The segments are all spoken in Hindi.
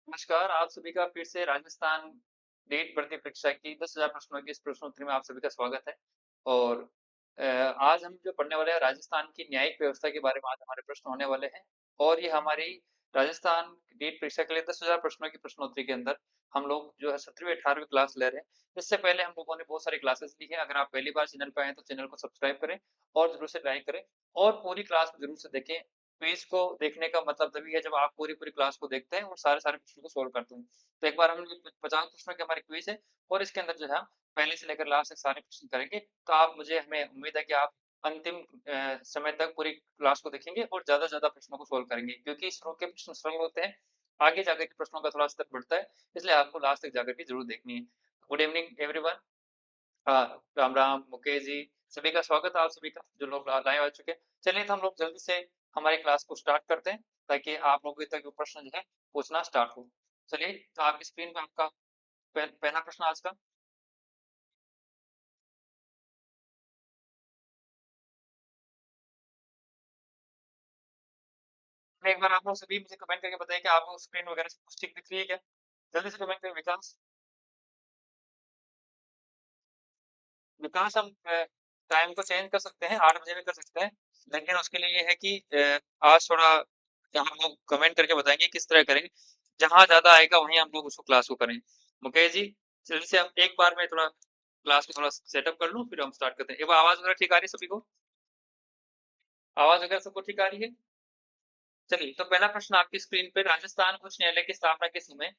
नमस्कार, आप सभी का फिर से राजस्थान नीट भर्ती परीक्षा की 10,000 प्रश्नों की इस प्रश्नोत्तरी में आप सभी का स्वागत है। और आज हम जो पढ़ने वाले हैं राजस्थान की न्यायिक व्यवस्था के बारे में आज हमारे प्रश्न होने वाले हैं। और ये हमारी राजस्थान नीट परीक्षा के लिए 10,000 प्रश्नों की प्रश्नोत्तरी के अंदर हम लोग जो है 17वीं 18वीं क्लास ले रहे हैं। इससे पहले हम लोगों ने बहुत सारी क्लासेस ली हैं। अगर आप पहली बार चैनल पे आए हैं तो चैनल को सब्सक्राइब करें और ज़रूर से लाइक करें और पूरी क्लास को ज़रूर से देखें। क्विज़ को देखने का मतलब तभी है जब आप पूरी-पूरी क्लास को देखते हैं और सारे-सारे प्रश्नों को सॉल्व करते हैं। तो एक बार हम लोग 50 प्रश्नों की हमारी क्विज़ है और इसके अंदर जो है हम पहले से लेकर लास्ट तक सारे प्रश्न करेंगे। तो आप मुझे हमें उम्मीद है कि आप अंतिम समय तक पूरी क्लास को देखेंगे और ज़्यादा से ज़्यादा प्रश्नों को सॉल्व करेंगे क्योंकि शुरू के प्रश्न सरल होते हैं, आगे जाकर के प्रश्नों का थोड़ा स्तर बढ़ता है, इसलिए आपको लास्ट तक जाकर के ज़रूर देखनी है। Good evening everyone. राम-राम, मुकेश जी, सभी का स्वागत है आप सभी का, जो लोग लाइव आ चुके हैं। चलिए तो हम लोग जल्दी से हमारी क्लास को स्टार्ट करते हैं, ताकि आप लोगों तक जो प्रश्न जो है, पूछना स्टार्ट हो। चलिए, तो आपकी स्क्रीन पे आपका पहला प्रश्न आज का। एक बार आप लोग सभी मुझे कमेंट करके बताइए कि आपको स्क्रीन वगैरह सब कुछ ठीक दिख रही है क्या? जल्दी से कमेंट करें विकास। विकास हम टाइम को चेंज कर सकते हैं, 8 बजे भी कर सकते हैं, लेकिन उसके लिए ये है कि आज थोड़ा हम लोग कमेंट करके बताएँगे किस तरह करेंगे। जहाँ ज़्यादा आएगा वहीं हम लोग उसको क्लास को करेंगे। मुकेश जी, जल्दी से आप एक बार में थोड़ा क्लास को थोड़ा सेटअप कर लूँ, फिर हम स्टार्ट करते हैं। एक बार आवाज़ वगैरह ठीक आ रही है सभी को? आवाज़ वगैरह सबको ठीक आ रही है? चलिए, तो पहला प्रश्न आपकी स्क्रीन पे राजस्थान उच्च न्यायालय की स्थापना के समय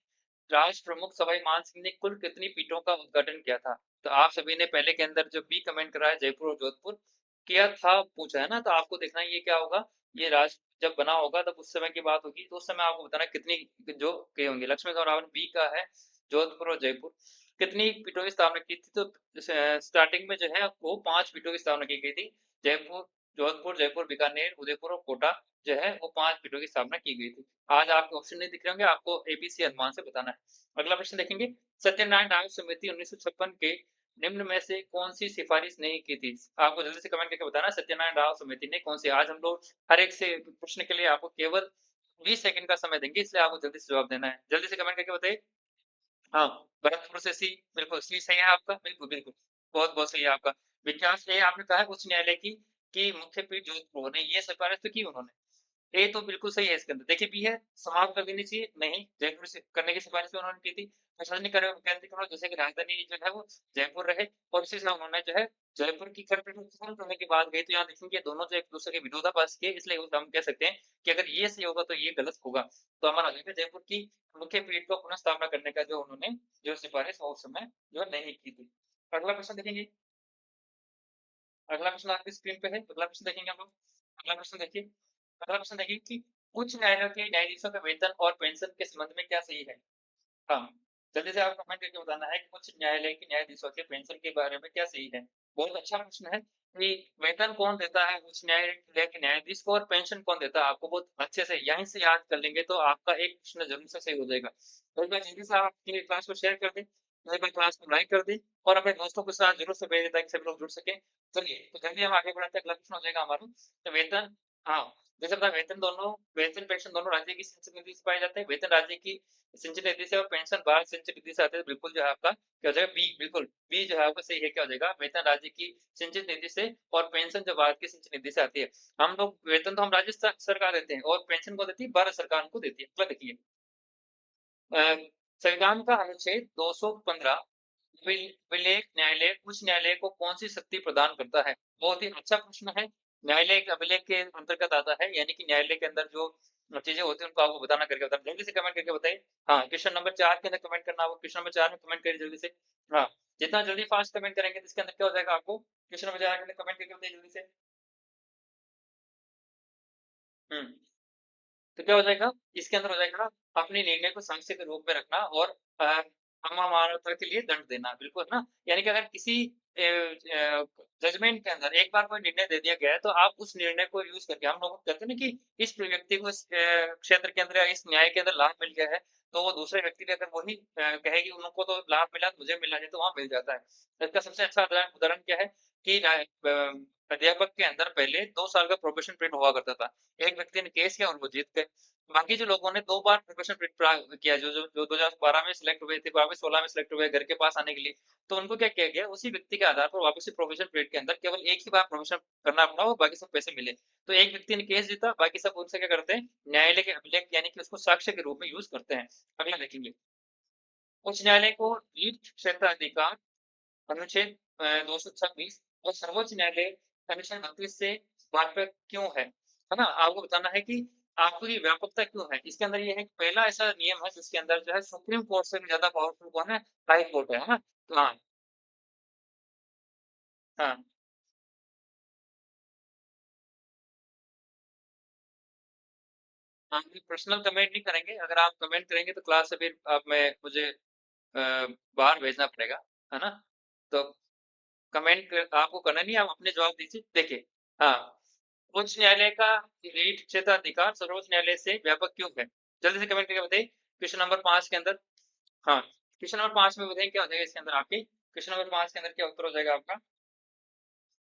राष्ट्र प्रमुख सवाई मान सिंह ने कुल कितनी पीठों का उद्घाटन किया था? तो आप सभी ने पहले के अंदर जो बी कमेंट करा है जयपुर और जोधपुर किया था पूछा है ना, तो आपको देखना है ये क्या होगा, ये राष्ट्र जब बना होगा तब उस समय की बात होगी, तो उस समय आपको बताना है कितनी जो किए होंगे। लक्ष्मी रावण बी का है, जोधपुर और जयपुर। कितनी पीठों की स्थापना की थी? तो स्टार्टिंग में जो है वो 5 पीठों की स्थापना की गई थी। जयपुर, जोधपुर, जयपुर, बीकानेर, उदयपुर और कोटा जो है वो 5 पीठों की स्थापना की गई थी। आज आपको ऑप्शन नहीं दिख रहे होंगे, आपको एबीसी अनुमान से बताना है। अगला प्रश्न देखेंगे, सत्यनारायण आयोग समिति 1956 के निम्न में से कौन-सी सिफारिश नहीं की थी? आपको जल्दी से कमेंट करके बताना है सत्यनारायण राव समिति ने कौन-सी। आज हम लोग हर एक से प्रश्न के लिए आपको केवल 20 सेकंड का समय देंगे, इसलिए आपको जल्दी से जवाब देना है। जल्दी से कमेंट करके बताइए। हाँ, भरतपुर से सी, बिल्कुल सी सही है आपका, बिल्कुल, बिल्कुल। बहुत-बहुत सही है आपका। विज्ञान से आपने कहा है उच्च न्यायालय की मुख्य पीठ जोधपुर ने ये सिफारिश तो की उन्होंने। ए तो बिल्कुल सही है इसके अंदर। देखिए बी है, समाप्त कर देनी चाहिए, नहीं, जयपुर से करने की सिफारिश तो उन्होंने की थी। प्रशासनिक केंद्रीकरण जैसे कि राजधानी जो है वो जयपुर रहे और इसी से उन्होंने जो है जयपुर की खंडपीठ में खत्म करने की बात कही। तो यहाँ देखेंगे दोनों जो एक-दूसरे के विरोधाभास किए, इसलिए उस हम कह सकते हैं कि अगर ये सही होगा तो ये गलत होगा। तो हमारा जो है जयपुर की मुख्य पीठ को पुनः स्थापना करने का जो उन्होंने जो सिफारिश वो उस समय जो नहीं की थी। अगला प्रश्न देखेंगे। अगला प्रश्न आपकी स्क्रीन पे है। अगला प्रश्न देखेंगे हम लोग। अगला प्रश्न देखिए। अगला प्रश्न देखिए कि उच्च न्यायालय के न्यायाधीशों के वेतन और पेंशन के संबंध में क्या सही है? हाँ, जल्दी से आप कमेंट करके बताना है कि उच्च न्यायालय के न्यायाधीशों के पेंशन के बारे में क्या सही है? बहुत अच्छा प्रश्न है कि वेतन कौन देता है उच्च न्यायालय के न्यायाधीश को और पेंशन कौन देता है आपको, बहुत अच्छे से यहीं से याद कर लेंगे तो आपका एक प्रश्न ज़रूर से सही हो जाएगा। तो एक बार जल्दी से आप अपनी क्लास को शेयर कर दें, एक बार क्लास को लाइक कर दें और अपने दोस्तों के साथ ज़रूर से भेजें ताकि सभी लोग जुड़ सकें। चलिए, तो जल्दी हम आगे बढ़ते हैं, अगला प्रश्न हो जाएगा हमारा। तो वेतन, हाँ, जैसे पता है वेतन पेंशन दोनों राज्य की संचित निधि से पाए जाते हैं। वेतन राज्य की सिंचित निधि से और पेंशन भारत सिंचित निधि से आते हैं, बिल्कुल जो है आपका क्या हो जाएगा बी, बिल्कुल बी जो है आपका सही है, क्या हो जाएगा वेतन राज्य की सिंचित निधि से और पेंशन जो भारत की सिंचित निधि से आती है। हम लोग वेतन तो हम राज्य सरकार देते हैं और पेंशन को देती है भारत सरकार को देती है। अगला देखिए, अ, संविधान का अनुच्छेद 215 विलेख न्यायालय उच्च न्यायालय को कौन सी शक्ति प्रदान करता है? बहुत ही अच्छा प्रश्न है। न्यायालय एक अभिलेख के अंतर्गत आता है, यानी कि न्यायालय के अंदर जो चीजें होती हैं उनको आपको बताना करके बताना। जल्दी से कमेंट करके बताइए। हाँ, क्वेश्चन नंबर 4 के अंदर कमेंट करना होगा। क्वेश्चन नंबर 4 में कमेंट करिए जल्दी से। हाँ, जितना जल्दी फास्ट कमेंट करेंगे तो इसके अंदर क्या हो जाएगा आपको, क्वेश्चन नंबर 4 के अंदर कमेंट करके बताइए जल्दी से। हम्म, तो क्या हो जाएगा? इसके अंदर हो जाएगा अपने निर्णय को संशय के रूप में रखना और अ, अमानवता के लिए दंड देना, बिल्कुल ना? यानी कि अगर किसी जजमेंट के अंदर एक बार कोई निर्णय दे दिया गया है तो आप उस निर्णय को यूज करके, हम लोग कहते हैं ना कि इस व्यक्ति को इस क्षेत्र के अंदर या इस न्याय के अंदर लाभ मिल गया है, तो वो दूसरे व्यक्ति भी अगर वही कहे कि उनको तो लाभ मिला तो मुझे मिलना चाहिए, तो वहां मिल जाता है। इसका सबसे अच्छा उदाहरण उदाहरण क्या है कि अध्यापक के अंदर पहले 2 साल का प्रोबेशन पीरियड हुआ करता था। एक व्यक्ति ने केस किया और वो जीत गए। बाकी जो लोगों ने 2 बार प्रोबेशन पीरियड किया, जो 2012 में सिलेक्ट हुए थे, वापस 16 में सिलेक्ट हुए घर के पास आने के लिए, तो उनको क्या किया गया, उसी व्यक्ति के आधार पर वापस से प्रोबेशन पीरियड के अंदर केवल एक ही बार प्रोबेशन करना पड़ा और बाकी सब पैसे मिले। तो एक व्यक्ति ने केस जीता, बाकी सब उनसे क्या करते हैं, न्यायालय के अभिलेख यानी कि उसको साक्ष्य के रूप में यूज करते हैं। अगला देखेंगे, उच्च न्यायालय को लीड क्षेत्राधिकार अनुच्छेद 226 और सर्वोच्च न्यायालय अनुच्छेद 32 से वाकफ क्यों है ना? आपको बताना है कि आपको ये व्यापकता क्यों है? इसके अंदर ये है कि पहला ऐसा नियम है जिसके अंदर जो है सुप्रीम कोर्ट से भी ज़्यादा पावरफुल कौन है? हाई कोर्ट है ना? तो हाँ, हाँ, हम पर्सनल कमेंट नहीं करेंगे। अगर आप कमेंट करेंगे तो क्लास से फिर आप मैं मुझे बाहर भेजना पड़ेगा, है ना? तो कमेंट आपको करना नहीं है, आप अपने जवाब दीजिए। देखिए, हाँ, उच्च न्यायालय का रीट क्षेत्राधिकार सर्वोच्च न्यायालय से व्यापक क्यों है? जल्दी से कमेंट करके बताइए। क्वेश्चन नंबर 5 के अंदर, हाँ, क्वेश्चन नंबर 5 में बताइए क्या हो जाएगा इसके अंदर आपके? क्वेश्चन नंबर 5 के अंदर क्या उत्तर हो जाएगा आपका?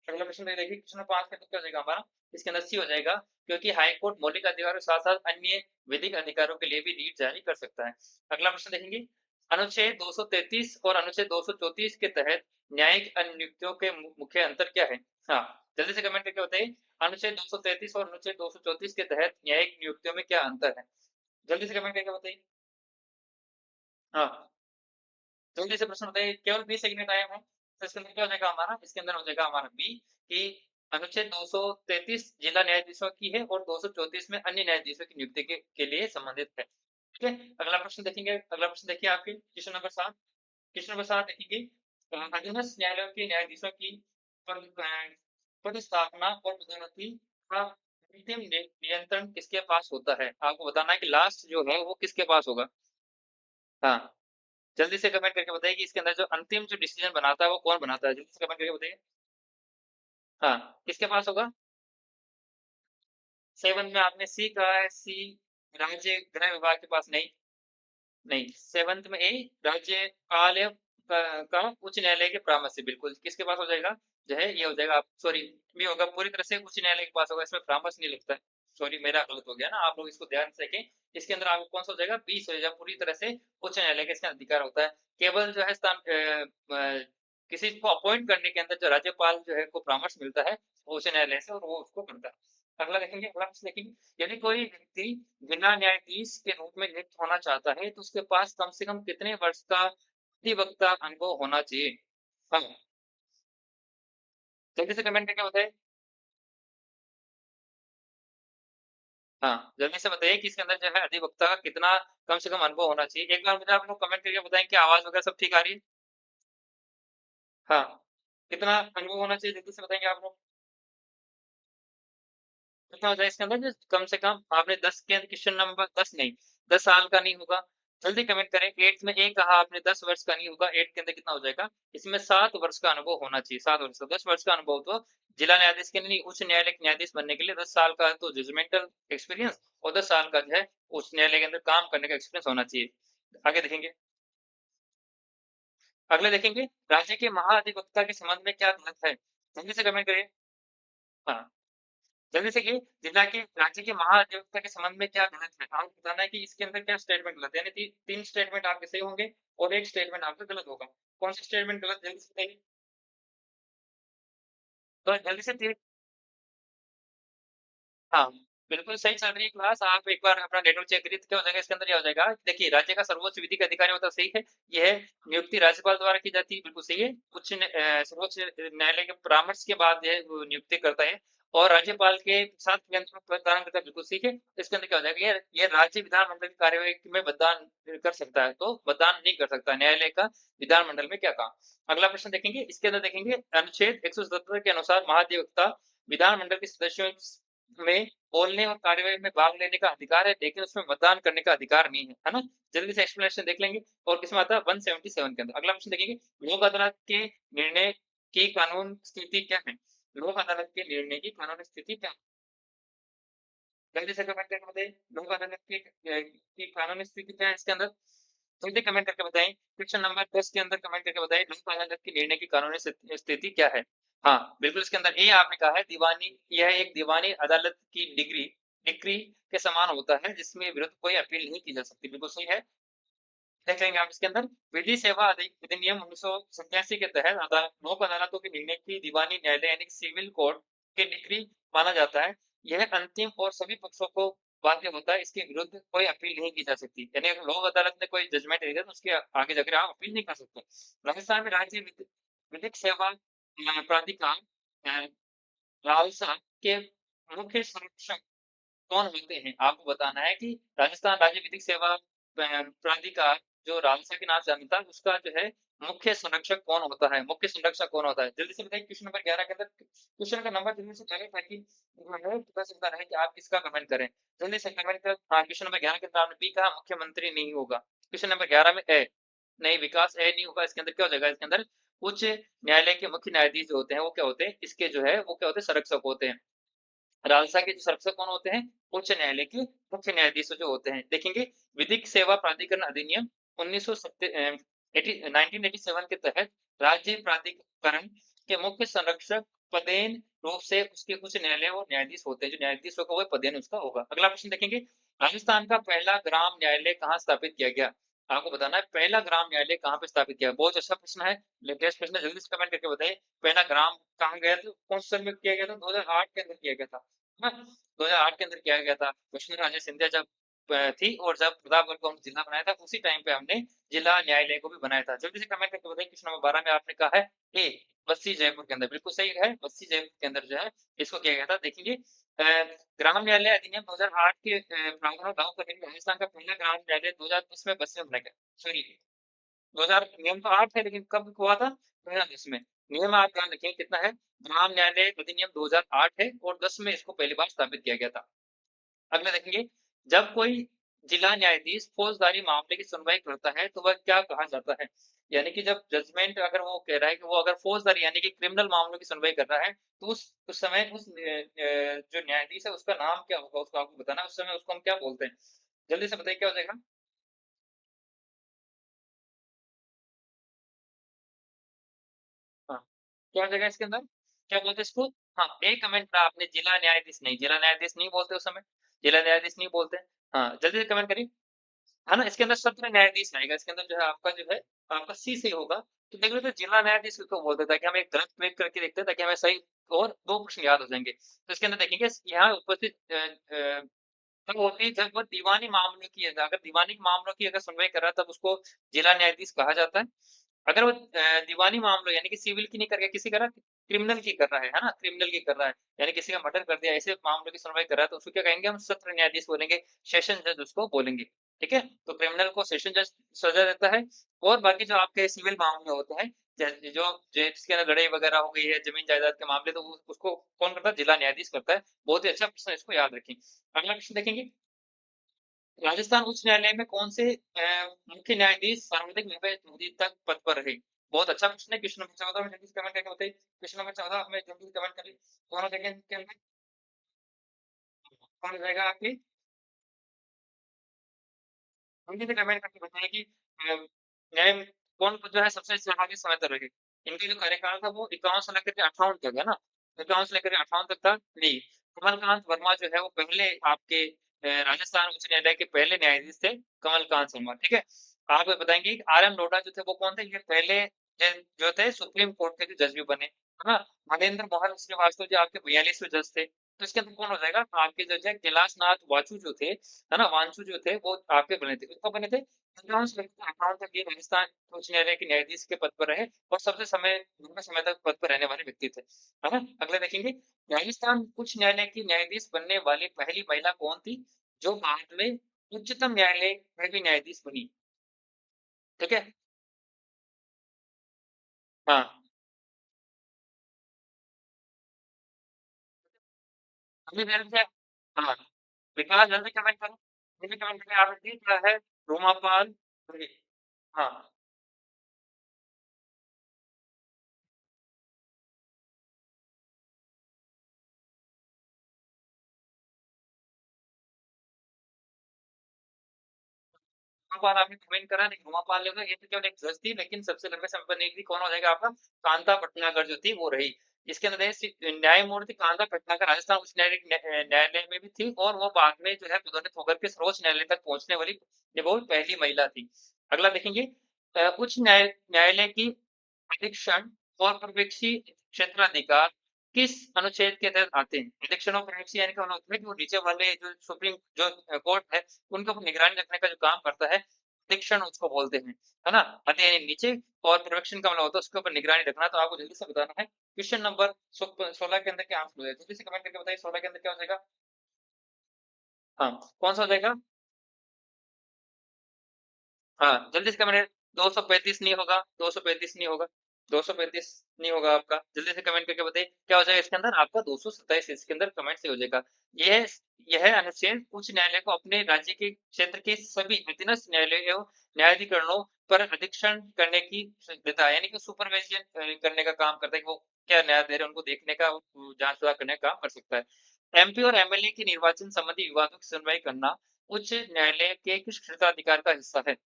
अगला प्रश्न देखिए, क्वेश्चन नंबर 5 का उत्तर हो जाएगा हमारा, इसके अंदर सी हो जाएगा, क्योंकि हाई कोर्ट मौलिक अधिकारों के साथ-साथ अन्य विधिक अधिकारों के लिए भी रीट जारी कर सकता है। अगला प्रश्न देखेंगे, अनुच्छेद 233 और अनुच्छेद 234 के तहत न्यायिक नियुक्तियों के मुख्य अंतर क्या है? हाँ, जल्दी से कमेंट करके बताइए, अनुच्छेद 233 और अनुच्छेद 234 के तहत न्यायिक नियुक्तियों में क्या अंतर है? जल्दी से कमेंट करके बताइए। हाँ, जल्दी से प्रश्न बताइए, केवल 20 सेकंड का टाइम है। तो इसके अंदर क्या हो जाएगा हमारा? इसके अंदर हो जाएगा हमारा बी कि अनुच्छेद 233 जिला न्यायाधीशों की है और 234 में अन्य न्यायाधीशों की नियुक्ति के लिए संबंधित है। ठीक है? अगला प्रश्न देखेंगे, अगला प्रश्न देखिए आपके क्वेश्चन नंबर 7। क्वेश्चन नंबर 7 देखेंगे, अधीनस्थ न्यायालयों के न्यायाधीशों की पद पदस्थापना और पदोन्नति का अंतिम नियंत्रण किसके पास होता है? आपको बताना है कि लास्ट जो है वो किसके पास होगा? हाँ। जल्दी से कमेंट करके बताइए कि इसके अंदर जो अंतिम जो डिसीजन बनाता है वो कौन बनाता है? जल्दी से कमेंट करके बताइए। हाँ, किसके पास होगा? 7 में आपने सी कहा है, सी राज्य गृह विभाग के पास नहीं, नहीं 7th में ए राज्यपाल का उच्च न्यायालय के परामर्श से, बिल्कुल किसके पास हो जाएगा? जो है ये हो जाएगा, आप सॉरी बी होगा, पूरी तरह से उच्च न्यायालय के पास होगा, इसमें परामर्श नहीं लगता है। सॉरी मेरा गलत हो गया ना, आप लोग इसको ध्यान से देखें। इसके अंदर आपको कौन सा हो जाएगा? बी हो जाएगा, पूरी तरह से उच्च न्यायालय का इसका अधिकार होता है। केवल जो है किसी को अपॉइंट करने के अंदर जो राज्यपाल जो है को परामर्श मिलता है वो उच्च न्यायालय से, और वो उसको करता है। अगला देखेंगे, अगला प्रश्न देखेंगे, यदि कोई व्यक्ति जिला न्यायाधीश के रूप में नियुक्त होना चाहता है तो उसके पास कम से कम कितने वर्ष का अधिवक्ता अनुभव होना चाहिए? हाँ, जल्दी से कमेंट करके बताइए। हाँ, जल्दी से बताइए कि इसके अंदर जो है अधिवक्ता का कितना कम से कम अनुभव होना चाहिए? एक बार मुझे आप लोग कमेंट करके बताएं कि आवाज वगैरह सब ठीक आ रही है? हाँ, कितना अनुभव होना चाहिए जल्दी से बताएंगे आप लोग? कितना हो जाए इसके अंदर, कम से कम आपने 10 के क्वेश्चन नंबर 10 नहीं, 10 साल का नहीं होगा। जल्दी कमेंट करें। 8th में ए कहा आपने, 10 वर्ष का नहीं होगा। 8 के अंदर कितना हो जाएगा? इसमें 7 वर्ष का अनुभव होना चाहिए, 7 वर्ष का। 10 वर्ष का अनुभव तो जिला न्यायाधीश के लिए नहीं, उच्च न्यायालय के न्यायाधीश बनने के लिए 10 साल का तो जजमेंटल एक्सपीरियंस और 10 साल का जो है उच्च न्यायालय के अंदर काम करने का एक्सपीरियंस होना चाहिए। आगे देखेंगे, अगले देखेंगे, राज्य के महाधिवक्ता के संबंध में क्या गलत है? जल्दी से कमेंट करिए। हाँ, जल्दी से कि जिला के राज्य के महाधिवक्ता के संबंध में क्या गलत है? आपको बताना है कि इसके अंदर क्या स्टेटमेंट गलत है, यानी 3 स्टेटमेंट आपके सही होंगे और 1 स्टेटमेंट आपका गलत होगा। कौन सा स्टेटमेंट गलत, जल्दी से बताइए। तो जल्दी से 3, हाँ, बिल्कुल सही चल रही है क्लास। आप एक बार अपना नेटवर्क चेक करिए तो क्या हो जाएगा, इसके अंदर क्या हो जाएगा? देखिए, राज्य का सर्वोच्च विधिक अधिकारी होता है, सही है। ये है नियुक्ति राज्यपाल द्वारा की जाती है, बिल्कुल सही है। सर्वोच्च न्यायालय के परामर्श के बाद जो है वो नियुक्ति करता है और राज्यपाल के साथ नियंत्रण प्रदान करता है, बिल्कुल सही है। इसके अंदर क्या हो जाएगा? ये राज्य विधानमंडल की कार्यवाही में मतदान कर सकता है, तो मतदान नहीं कर सकता। न्यायालय का विधानमंडल में क्या काम? अगला प्रश्न देखेंगे, इसके अंदर देखेंगे, अनुच्छेद 177 के अनुसार महाधिवक्ता विधानमंडल के सदस्यों में बोलने और कार्यवाही में भाग लेने का अधिकार है, लेकिन उसमें मतदान करने का अधिकार नहीं है ना? जल्दी से एक्सप्लेनेशन देख लेंगे और किसमें आता है 177 के अंदर। अगला प्रश्न देखेंगे, लोक अदालत के निर्णय की कानून स्थिति क्या है? लोक अदालत के निर्णय की कानूनी स्थिति क्या है? जल्दी से कमेंट करके बताइए, लोक अदालत की कानूनी स्थिति क्या है इसके अंदर? जल्दी कमेंट करके बताएँ। क्वेश्चन नंबर 10 के अंदर कमेंट करके बताइए, लोक अदालत के निर्णय की कानूनी स्थिति क्या है? हाँ, बिल्कुल इसके अंदर ए आपने कहा है दीवानी यह एक दीवानी अदालत की डिक्री के समान होता है, जिसमें विरुद्ध कोई अपील नहीं की जा सकती। बिल्कुल सही है। देख लेंगे आप इसके अंदर विधि सेवा अधिनियम 1987 के तहत लोक अदालतों के निर्णय की दीवानी न्यायालय यानी कि सिविल कोर्ट के डिक्री माना जाता है। यह अंतिम और सभी पक्षों को बाध्य होता है, इसके विरुद्ध कोई अपील नहीं की जा सकती। यानी अगर लोक अदालत ने कोई जजमेंट दे दिया तो उसके आगे जाकर आप अपील नहीं कर सकते। राजस्थान में राज्य विधिक सेवा प्राधिकार रालसा के मुख्य संरक्षक कौन होते हैं? आपको बताना है कि राजस्थान राज्य विधिक सेवा प्राधिकार जो रालसा के नाम से जानता है, उसका जो है मुख्य संरक्षक कौन होता है? मुख्य संरक्षक कौन होता है? जल्दी से बताइए क्वेश्चन नंबर 11 के अंदर क्वेश्चन का नंबर जल्दी से डालें ताकि जो है पता चलता रहे कि आप किसका कमेंट करें। जल्दी से कमेंट कर हाँ, क्वेश्चन नंबर 11 के अंदर आपने बी कहा मुख्यमंत्री नहीं होगा। क्वेश्चन नंबर 11 में ए नहीं विकास ए नहीं होगा इसके अंदर क्या हो जाएगा इसके अंदर उच्च न्यायालय के मुख्य न्यायाधीश जो होते हैं वो क्या होते हैं? इसके जो है वो क्या होते हैं? संरक्षक होते हैं। रालसा के जो संरक्षक कौन होते हैं? उच्च न्यायालय के मुख्य न्यायाधीश जो होते हैं। देखेंगे विधिक सेवा प्राधिकरण अधिनियम 1987 के तहत राज्य प्राधिकरण के मुख्य संरक्षक पदेन रूप से उसके उच्च न्यायालय और न्यायाधीश होते हैं। जो न्यायाधीश होगा वो पदेन उसका होगा। अगला प्रश्न देखेंगे राजस्थान का पहला ग्राम न्यायालय कहाँ स्थापित किया गया? आपको बताना है पहला ग्राम न्यायालय कहाँ पे स्थापित किया? बहुत अच्छा प्रश्न है, लेटेस्ट प्रश्न है, जल्दी से कमेंट करके बताइए। पहला ग्राम कहाँ गया था? कौन से सन में किया गया था? 2008 के अंदर किया गया था। है ना? 2008 के अंदर किया गया था। वसुंधरा सिंधिया जब थी और जब प्रतापगढ़ को हमने जिला बनाया था, उसी टाइम पे हमने जिला न्यायालय को भी बनाया था। जल्दी से कमेंट करके बताइए क्वेश्चन नंबर 12 में आपने कहा है ए, बस्सी जयपुर के अंदर। बिल्कुल सही है, बस्सी जयपुर के अंदर जो है इसको किया गया था। देखेंगे ग्राम न्यायालय अधिनियम 2008 के प्रावधान लागू करने में राजस्थान का पहला ग्राम न्यायालय 2010 में बस्सी में बनाया गया। सॉरी 2000 नियम तो 8 है लेकिन कब हुआ था? 2010 में। नियम आप ध्यान रखिए कितना है? ग्राम न्यायालय अधिनियम 2008 है और 10 में इसको पहली बार स्थापित किया गया था। अगला देखेंगे जब कोई जिला न्यायाधीश फौजदारी मामले की सुनवाई करता है तो वह क्या कहा जाता है? यानी कि जब जजमेंट अगर वो कह रहा है कि वो अगर फौजदारी यानी कि क्रिमिनल मामलों की सुनवाई कर रहा है तो उस समय जो न्यायाधीश है उसका नाम क्या होगा? उसको आपको बताना है। उस समय उसको हम क्या बोलते हैं? जल्दी से बताइए क्या हो जाएगा? हाँ, क्या हो जाएगा इसके अंदर? क्या बोलते हैं इसको? हाँ, एक कमेंट था आपने जिला न्यायाधीश नहीं बोलते उस समय, जिला न्यायाधीश नहीं बोलते। हाँ, जल्दी से कमेंट करिए। है ना? इसके अंदर सत्र न्यायाधीश आएगा, इसके अंदर जो है आपका जो है, आपका सी सही होगा। तो देख लो तो जिला न्यायाधीश किसको बोलते हैं ताकि हम एक गलत क्लिक करके देखते हैं ताकि हमें सही और 2 प्रश्न याद हो जाएँगे। तो इसके अंदर देखेंगे यहाँ उपस्थित तब होती है जब वो दीवानी मामलों की अगर दीवानी मामलों की अगर सुनवाई कर रहा है तब उसको जिला न्यायाधीश कहा जाता है। अगर वो दीवानी मामलों यानी कि सिविल की नहीं करके किसी का ना क्रिमिनल की कर रहा है ना? क्रिमिनल की कर रहा है, यानी किसी का मर्डर कर दिया, ऐसे मामलों की सुनवाई कर रहा है, तो उसको क्या कहेंगे हम सत्र न्यायाधीश बोलेंगे, सेशन जज उसको बोलेंगे, ठीक है? तो क्रिमिनल को सेशन जज सज़ा देता है और बाकी जो आपके सिविल मामले होते हैं, जो जिसके अंदर लड़ाई वगैरह हो गई है, ज़मीन-जायदाद के मामले तो वो उसको कौन करता है? जिला न्यायाधीश करता है। बहुत ही अच्छा प्रश्न है, इसको याद रखें। अगला प्रश्न देखेंगे राजस्थान उच्च न्यायालय में कौन से मुख्य न्यायाधीश सर्वाधिक लंबे अवधि तक पद पर रहे? बहुत अच्छा प्रश्न है, क्वेश्चन नंबर 14 में जल्दी से कमेंट करके बताइए। क्वेश्चन नंबर 14 में जल्दी से कमेंट करिए। दोनों जगह के अंदर कौन रहेगा आपके? जल्दी से कमेंट करके बताइए कि न्याय कौन जो है सबसे सर्वाधिक समय तक रहे? इनका जो कार्यकाल था वो 51 से लेकर के 58 तक है ना? 51 से लेकर के 58 तक था। नहीं, कमलकांत वर्मा जो है वो पहले आपके राजस्थान उच्च न्यायालय के पहले न्यायाधीश थे, कमलकांत वर्मा, ठीक है? आप बताएँगे कि आर.एम. लोढ़ा जो थे वो कौन थे? ये पहले जो थे सुप्रीम कोर्ट के जो जज भी बने, है ना? महेंद्र मोहन श्रीवास्तव जो आपके 42वें जज थे। तो इसके अंदर कौन हो जाएगा? आपके जज है कैलाशनाथ वाचु जो थे, है ना? वांचू जो थे वो आपके बने थे। कब बने थे? 51 से लेकर 58 तक ये राजस्थान उच्च न्यायालय के न्यायाधीश के पद पर रहे और सबसे लंबे समय तक पद पर रहने वाले व्यक्ति थे। है ना? अगला देखेंगे राजस्थान उच्च न्यायालय की न्यायाधीश बनने वाली पहली महिला कौन थी? जो बाद में उच्चतम न्यायालय में भी न्यायाधीश बनी। ठीक है? हाँ, हमने ध्यान से हाँ, विकास जल्दी कमेंट करो। जल्दी कमेंट करके आपने दी क्या है? रोमापाल हाँ, भोपाल आपने कमेंट करा नहीं, भोपाल होगा ये तो केवल एक ध्वज थी, लेकिन सबसे लंबे समय बनी थी कौन हो जाएगा आपका? कांता भटनागर जो थी वो रही। इसके अंदर न्यायमूर्ति कांता भटनागर राजस्थान उच्च न्यायालय में भी थी और वो बाद में जो है पदोन्नत होकर के सर्वोच्च न्यायालय तक पहुँचने वाली ये वो पहली महिला थी। अगला देखेंगे उच्च न्यायालय की अधीक्षण और पर्यवेक्षी क्षेत्राधिकार किस अनुच्छेद के तहत आते हैं? अधीक्षण और पर्यवेक्षी यानी कि मतलब होता है कि वो नीचे वाले जो सुप्रीम जो कोर्ट है, उनके ऊपर निगरानी रखने का जो काम करता है, अधीक्षण उसको बोलते हैं, है ना? नीचे और पर्यवेक्षण का मतलब होता है उसके ऊपर निगरानी रखना, तो आपको जल्दी से बताना है। क्वेश्चन नंबर 16 के अंदर क्या आंसर हो जाएगा? जल्दी से कमेंट करके बताइए 16 के अंदर क्या हो जाएगा? हाँ, कौन-सा हो जाएगा? हाँ, जल्दी से कमेंट 235 नहीं होगा, 235 नहीं होगा, 235 नहीं होगा आपका। जल्दी से कमेंट करके बताइए, क्या हो जाएगा इसके अंदर? आपका 227 इसके अंदर कमेंट से हो जाएगा। यह यह अनुच्छेद उच्च न्यायालय को अपने राज्य के क्षेत्र के सभी अधीनस्थ न्यायालय एवं न्यायाधिकरणों पर अधीक्षण करने की देता है, यानी कि सुपरविज़न करने का काम करता है कि वो क्या न्याय दे रहे हैं, उनको देखने का, जाँच-पड़ताल करने का काम कर सकता है। एमपी और एमएलए के निर्वाचन संबंधी विवादों की सुनवाई करना उच्च न्यायालय के किस क्षेत्राधिकार का हिस्सा है?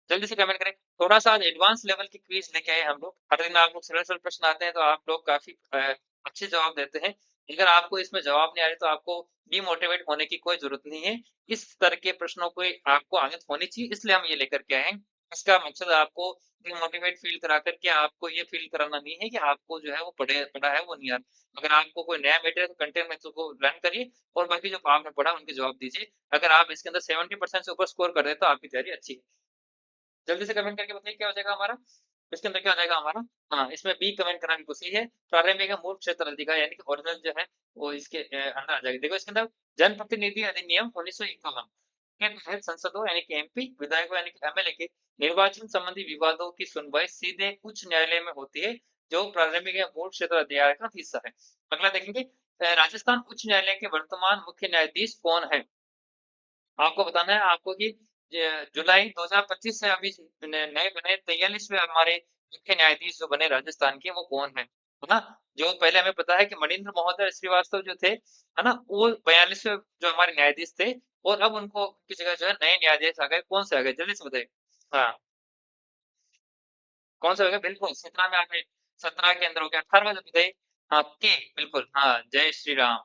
जल्दी से कमेंट करें। थोड़ा-सा आज एडवांस लेवल की क्विज़ लेके आए हम लोग। हर दिन आप लोग सरल-सरल प्रश्न आते हैं तो आप लोग काफ़ी अच्छे जवाब देते हैं। अगर आपको इसमें जवाब नहीं आ रहे तो आपको डिमोटिवेट होने की कोई ज़रूरत नहीं है। इस तरह के प्रश्नों को आपको आदत होनी चाहिए इसलिए हम ये लेकर के आए हैं। इसका मकसद आपको डिमोटिवेट फ़ील करा कर के आपको ये फ़ील कराना नहीं है कि आपको जो है वो पढ़ा है वो नहीं आता। अगर आपको कोई नया मटेरियल कंटेंट में तो उसको लर्न करिए और बाकी जो आपने पढ़ा उनके जवाब दीजिए। अगर आप इसके अंदर 70% से ऊपर स्कोर कर रहे हैं तो आपकी तैयारी अच्छी है। जल्दी से कमेंट करके बताइए क्या हो जाएगा हमारा? इसके अंदर क्या हो जाएगा हमारा? हाँ, इसमें बी कमेंट करना बिल्कुल सही है। प्रारंभिक का मूल क्षेत्र अधिकार यानी कि ओरिजिनल जो है वो इसके अंदर आ जाएगा। देखो इसके अंदर जनप्रतिनिधि अधिनियम 1951 के तहत संसदों यानी कि एमपी, विधायकों यानी कि एमएलए के निर्वाचन संबंधी विवादों की सुनवाई सीधे उच्च न्यायालय में होती है, जो प्रारंभिक या मूल क्षेत्र अधिकार का हिस्सा है। अगला देखेंगे राजस्थान उच्च न्यायालय के वर्तमान मुख्य न्यायाधीश कौन है? आपको बताना है आपको कि जुलाई 2025 से अभी नए बने 43वें हमारे मुख्य न्यायाधीश जो बने राजस्थान के वो कौन है? है ना? जो पहले हमें पता है कि मणिंद्र महोदय श्रीवास्तव जो थे, है ना? वो 42वें जो हमारे न्यायाधीश थे और अब उनको की जगह जो है नए न्यायाधीश आ गए, कौन से आ गए? जल्दी से बताइए। हाँ, कौन सा हो गया? बिल्कुल 17 में आपने 17 के अंदर हो गया, 18वां जो बताइए? हाँ, के बिल्कुल हाँ, जय श्री राम,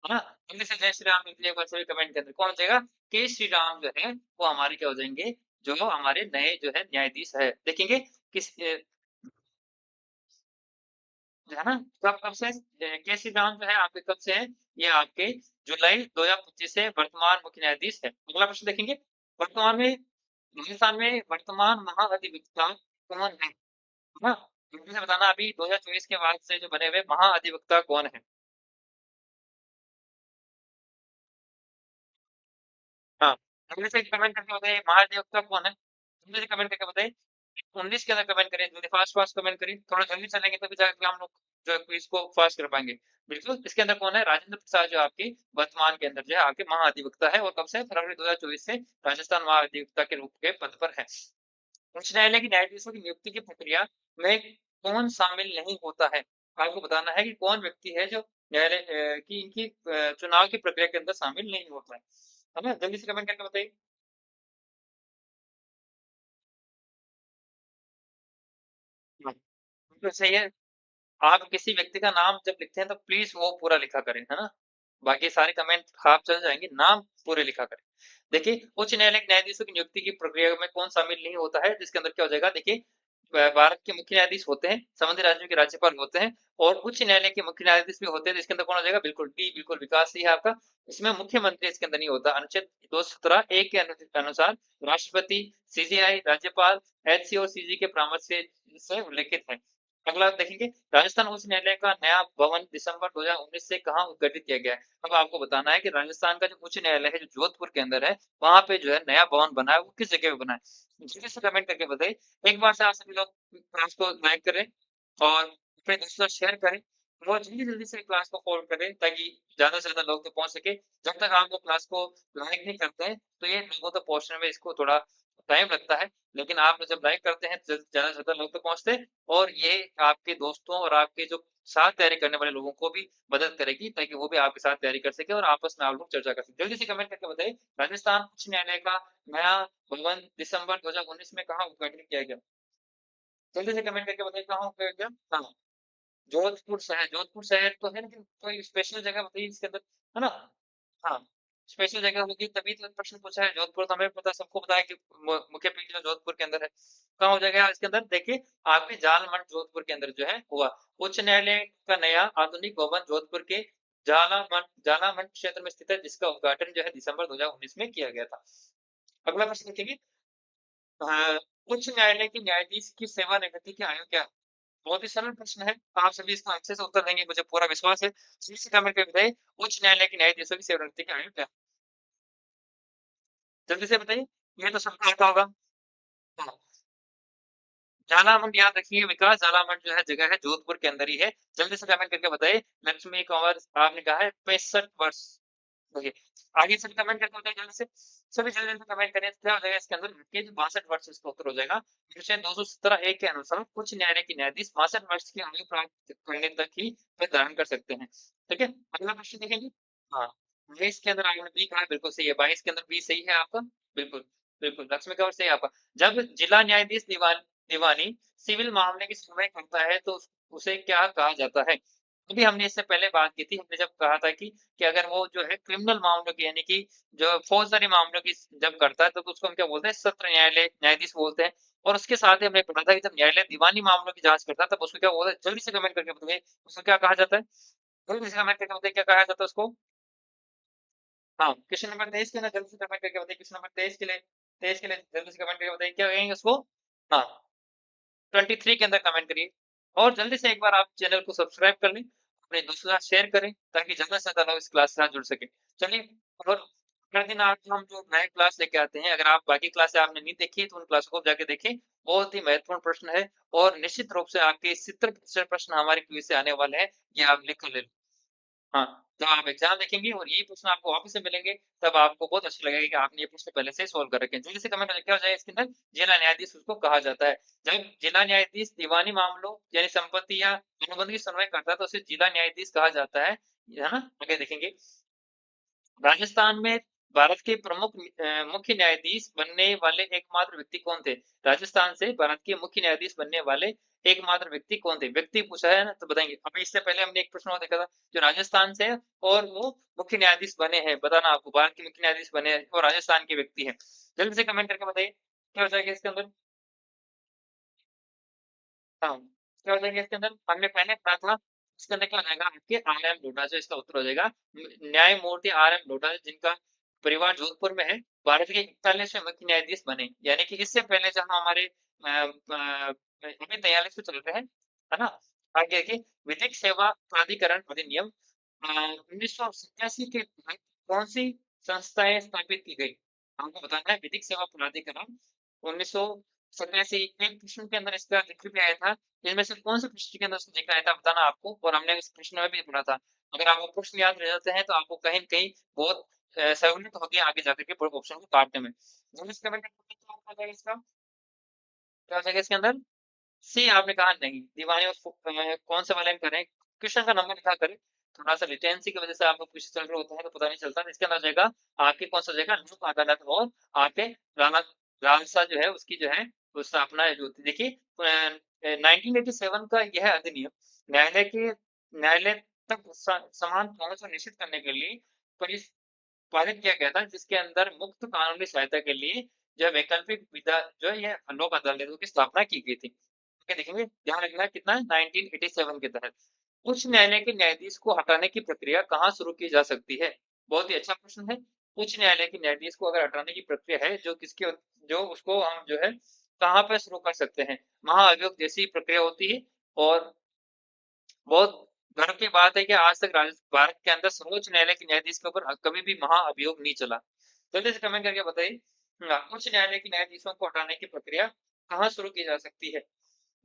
है ना? जल्दी से जय श्री राम लिख एक बार सभी कमेंट के अंदर, कौन हो जाएगा? के श्री राम जो है, वो हमारे क्या हो जाएँगे? जो हमारे नए जो है न्यायाधीश है। देखेंगे किस है ना? कब से के श्री राम जो है आपके कब से हैं? ये आपके जुलाई 2025 से वर्तमान मुख्य न्यायाधीश है। अगला प्रश्न देखेंगे, वर्तमान में राजस्थान में वर्तमान महाअधिवक्ता कौन है? है ना? जल्दी से बताना अभी 2024 के बाद से जो बने हुए महाअधिवक्ता कौन है? हाँ, जल्दी से कमेंट करके बताइए महाधिवक्ता कौन है? जल्दी से कमेंट करके बताइए। 19 के अंदर कमेंट करिए, जल्दी फास्ट-फास्ट कमेंट करिए। थोड़ा जल्दी चलेंगे तभी जाके हम लोग जो है क्विज़ को फास्ट कर पाएँगे। बिल्कुल, इसके अंदर कौन है? राजेंद्र प्रसाद जो आपकी वर्तमान के अंदर जो है आपके महाधिवक्ता है और कब से? फरवरी 2024 से राजस्थान महाधिवक्ता के रूप के पद पर है। उच्च न्यायालय के न्यायाधीशों की नियुक्ति की प्रक्रिया में कौन शामिल नहीं होता है? आपको बताना है कि कौन व्यक्ति है जो न्यायालय की इनकी चुनाव की प्रक्रिया के अंदर शामिल नहीं होता है। है ना? जल्दी से कमेंट करके बताइए। हाँ, बिल्कुल सही है। आप किसी व्यक्ति का नाम जब लिखते हैं तो प्लीज़ वो पूरा लिखा करें, है ना? बाकी सारे कमेंट हाफ चल जाएँगे, नाम पूरे लिखा करें। देखिए, उच्च न्यायालय के न्यायाधीशों की नियुक्ति की प्रक्रिया में कौन शामिल नहीं होता है, जिसके अंदर क्या हो जाएगा देखिए भारत के मुख्य न्यायाधीश होते हैं, संबंधित राज्यों के राज्यपाल होते हैं और उच्च न्यायालय के मुख्य न्यायाधीश भी होते हैं, तो इसके अंदर कौन हो जाएगा? बिल्कुल डी, बिल्कुल विकास सही है आपका। इसमें मुख्यमंत्री इसके अंदर नहीं होता। अनुच्छेद 217 ए के अनुसार राष्ट्रपति, सीजेआई, राज्यपाल, एचसी और सीजी के परामर्श से उल्लिखित है। अगला देखेंगे, राजस्थान उच्च न्यायालय का नया भवन दिसंबर 2019 से कहाँ उद्घाटित किया गया है? अब आपको बताना है कि राजस्थान का जो उच्च न्यायालय है, जो जोधपुर के अंदर है, वहाँ पे जो है नया भवन बना है, वो किस जगह पे बना है? जल्दी से कमेंट करके बताइए। एक बार से आप सभी लोग क्लास को लाइक करें और अपने दोस्तों के साथ शेयर करें और जल्दी-जल्दी से क्लास को फॉलो करें ताकि ज़्यादा से ज़्यादा लोग तक पहुँच सके। जब तक आप लोग क्लास को लाइक नहीं करते हैं, तो ये लोगों तक पहुँचने में इसको थोड़ा टाइम लगता है, लेकिन आप जब लाइक करते हैं तो ज़्यादा से ज़्यादा लोग तक पहुँचते हैं और ये आपके दोस्तों और आपके जो साथ तैयारी करने वाले लोगों को भी मदद करेगी ताकि वो भी आपके साथ तैयारी कर सकें और आपस में आप लोग चर्चा कर सकें। जल्दी से कमेंट करके बताइए, राजस्थान उच्च न्यायालय का नया भवन दिसंबर 2019 में कहाँ उद्घाटन किया गया? जल्दी से कमेंट करके बताइए कहाँ उद्घाटन किया? हाँ, जोधपुर शहर तो है लेकिन कोई स्पेशल जगह बताइए इसके अंदर, है ना? हाँ, स्पेशल जगह होगी तभी तो प्रश्न पूछा है। जोधपुर तो हमें पता, सबको पता है कि मुख्य पीठ जो जोधपुर के अंदर है। कहाँ हो जाएगा इसके अंदर? देखिए, आपके जालमंड जोधपुर के अंदर जो है हुआ। उच्च न्यायालय का नया आधुनिक भवन जोधपुर के जालामंड क्षेत्र में स्थित है, जिसका उद्घाटन जो है दिसंबर 2019 में किया गया था। अगला प्रश्न देखेंगे, अ, उच्च न्यायालय के न्यायाधीश की सेवानिवृत्ति की आयु क्या है? बहुत ही सरल प्रश्न है। आप सभी इसका अच्छे से उत्तर देंगे, मुझे पूरा विश्वास है। जल्दी से कमेंट करके बताइए, उच्च न्यायालय के न्यायाधीशों की सेवानिवृत्ति की आयु क्या है? जल्दी से बताइए, ये तो सबको आता होगा। हाँ, झालामंड याद रखिए विकास, झालामंड जो है जगह है जोधपुर के अंदर ही है। जल्दी से कमेंट करके बताइए, लक्ष्मी कंवर आपने कहा है 65 वर्ष। ओके, आगे से कमेंट करके बताइए जल्दी से। सभी जल्दी-जल्दी कमेंट करें, तो क्या हो जाएगा इसके अंदर? आपके जो 62 वर्ष इसका उत्तर हो जाएगा। विषय 217 ए के अनुसार उच्च न्यायालय के न्यायाधीश 62 वर्ष की आयु प्राप्त करने तक ही पद धारण कर सकते हैं। ठीक है? अगला प्रश्न देखेंगे। हाँ, 22 के अंदर आपने बी कहा है, बिल्कुल सही है। 22 के अंदर बी सही है आपका। बिल्कुल, बिल्कुल, लक्ष्मी कंवर सही है आपका। जब जिला न्यायाधीश दीवानी सिविल मामले की सुनवाई करता है तो उसे क्या कहा जाता है? अभी हमने इससे पहले बात की थी, हमने जब कहा था कि अगर वो जो है क्रिमिनल मामलों की, यानी कि जो फौजदारी मामलों की जब करता है तो उसको हम क्या बोलते हैं? सत्र न्यायालय न्यायाधीश बोलते हैं। और उसके साथ ही हमने पढ़ा था कि जब न्यायालय दीवानी मामलों की जाँच करता है तब उसको क्या बोलते हैं? जल्दी से कमेंट करके बताइए, उसको क्या कहा जाता है? जल्दी से कमेंट करके बताइए क्या कहा जाता है उसको? हाँ, क्वेश्चन नंबर 23 के लिए जल्दी से कमेंट करके बताइए, क्वेश्चन नंबर 23 के लिए जल्दी से कमेंट करके बताइए क्या कहेंगे उसको? हाँ, 23 के अंदर कमेंट करिए और जल्दी से एक बार आप चैनल को सब्सक्राइब कर लें, अपने दोस्तों के साथ शेयर करें ताकि ज़्यादा से ज़्यादा लोग इस क्लास के साथ जुड़ सकें। चलिए, और हर दिन आपको हम जो नए क्लास लेके आते हैं, अगर आप बाकी क्लासें आपने नहीं देखी है तो उन क्लासों को जाके देखें। बहुत ही महत्वपूर्ण प्रश्न है और निश्चित रूप से आपके 70% प्रश्न हमारे क्विज़ से आने वाले हैं, ये आप लिख कर ले लें। हाँ, जब आप एग्ज़ाम देखेंगे और यही प्रश्न आपको वापस से मिलेंगे, तब आपको बहुत अच्छा लगेगा कि आपने ये प्रश्न पहले से ही सॉल्व कर रखे हैं। जल्दी से कमेंट क्या हो जाएगा इसके अंदर? जिला न्यायाधीश उसको कहा जाता है। जब जिला न्यायाधीश दीवानी मामलों यानी संपत्ति या अनुबंध की सुनवाई करता है, तो उसे जिला न्यायाधीश कहा जाता है ना? आगे देखेंगे। राजस्थान में भारत के प्रमुख मुख्य न्यायाधीश बनने वाले एकमात्र व्यक्ति कौन थे? राजस्थान से भारत के मुख्य न्यायाधीश बनने वाले एकमात्र व्यक्ति कौन थे? व्यक्ति पूछा है ना, तो बताएँगे। अभी इससे पहले हमने एक प्रश्न और देखा था, जो राजस्थान से है और वो मुख्य न्यायाधीश बने हैं। बताना आपको, भारत के मुख्य न्यायाधीश बने हैं और राजस्थान के व्यक्ति हैं। जल्दी से कमेंट करके बताइए, क्या हो जाएगा इसके अंदर? हाँ, क्या हो जाएगा इसके अंदर? हमने पहले पढ़ा था, इसके अंदर क्या हो जाएगा आपके आर.एम. लोढ़ा, जो इसका उत्तर हो जाएगा। न्यायमूर्ति आर.एम. लोढ़ा जिनका परिवार जोधपुर में है, भारत के 41वें मुख्य न्यायाधीश बने। यानी कि इससे पहले जहाँ हमारे अभी 43 पे चल रहे हैं, है ना? आगे देखिए, विधिक सेवा प्राधिकरण अधिनियम 1987 के तहत कौन-सी संस्थाएँ स्थापित की गई? आपको बताना है, विधिक सेवा प्राधिकरण 1987 एक प्रश्न के अंदर इसका ज़िक्र भी आया था। इनमें से कौन-से प्रश्न के अंदर इसका ज़िक्र आया था, बताना आपको, और हमने इस प्रश्न में भी पढ़ा था। अगर आपको प्रश्न याद रह जाते हैं तो आपको कहीं न कहीं बहुत सहूलियत होगी आगे जाकर के पूरे ऑप्शन को काटने में। जल्दी से कमेंट करके क्या आ जाएगा इसका? क्या हो जाएगा इसके अंदर? सी आपने कहा नहीं, दीवानी और कौन-से वाले में करें? क्वेश्चन का नंबर लिखा करें। थोड़ा-सा लेटेंसी की वजह से आपको कुछ चल रहे होते हैं तो पता नहीं चलता। इसके अंदर आ जाएगा आपके, कौन-सा जाएगा, लोक अदालत और आपके राना रालसा जो है उसकी जो है वो स्थापना जो होती है। देखिए 1987 का यह अधिनियम न्यायालय तक समान पहुँच सुनिश्चित करने के लिए परिस पारित किया गया था, जिसके अंदर मुफ्त कानूनी सहायता के लिए जो है वैकल्पिक विधा जो है ये लोक अदालतों की स्थापना की गई थी। आगे देखेंगे, ध्यान रखना कितना है 1987 के तहत। उच्च न्यायालय के न्यायाधीश को हटाने की प्रक्रिया कहाँ शुरू की जा सकती है? बहुत ही अच्छा प्रश्न है। उच्च न्यायालय के न्यायाधीश को अगर हटाने की प्रक्रिया है जो उसको हम जो है कहाँ पे शुरू कर सकते हैं? महाअभियोग जैसी प्रक्रिया होती है और बहुत गर्व की बात है कि आज तक भारत के अंदर सर्वोच्च न्यायालय के न्यायाधीश के ऊपर कभी भी महाअभियोग नहीं चला। जल्दी से कमेंट करके बताइए, उच्च न्यायालय के न्यायाधीशों को हटाने की प्रक्रिया कहाँ शुरू की जा सकती है?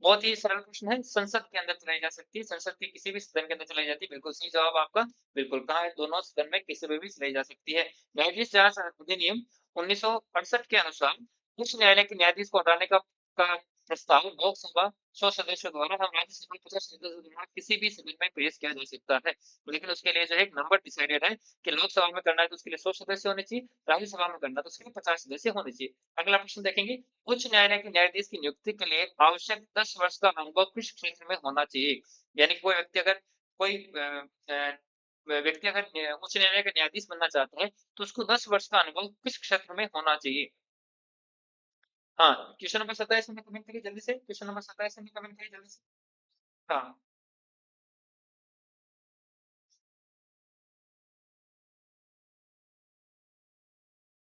बहुत ही सरल प्रश्न है, संसद के अंदर चलाई जा सकती है, संसद के किसी भी सदन के अंदर चलाई जाती है, बिल्कुल सही जवाब आपका। बिल्कुल, कहाँ है? दोनों सदन में किसी में भी चलाई जा सकती है। न्यायाधीश जाँच अधिनियम 1968 के अनुसार उच्च न्यायालय के न्यायाधीश को हटाने का प्रस्ताव लोकसभा 100 सदस्यों द्वारा हम राज्यसभा 50 सदस्यों द्वारा किसी भी सदन में पेश किया जा सकता है। लेकिन उसके लिए जो है एक नंबर डिसाइडेड है कि लोकसभा में करना है तो उसके लिए 100 सदस्य होने चाहिए, राज्यसभा में करना है तो उसके लिए 50 सदस्य होने चाहिए। अगला प्रश्न देखेंगे, उच्च न्यायालय के न्यायाधीश की नियुक्ति के लिए आवश्यक 10 वर्ष का अनुभव किस क्षेत्र में होना चाहिए? यानी कोई व्यक्ति अगर कोई व्यक्ति अगर उच्च न्यायालय का न्यायाधीश बनना चाहता है, तो उसको 10 वर्ष का अनुभव किस क्षेत्र में होना चाहिए? हाँ, क्वेश्चन नंबर 27 में कमेंट करिए जल्दी से, क्वेश्चन नंबर 27 में कमेंट करिए जल्दी से। हाँ,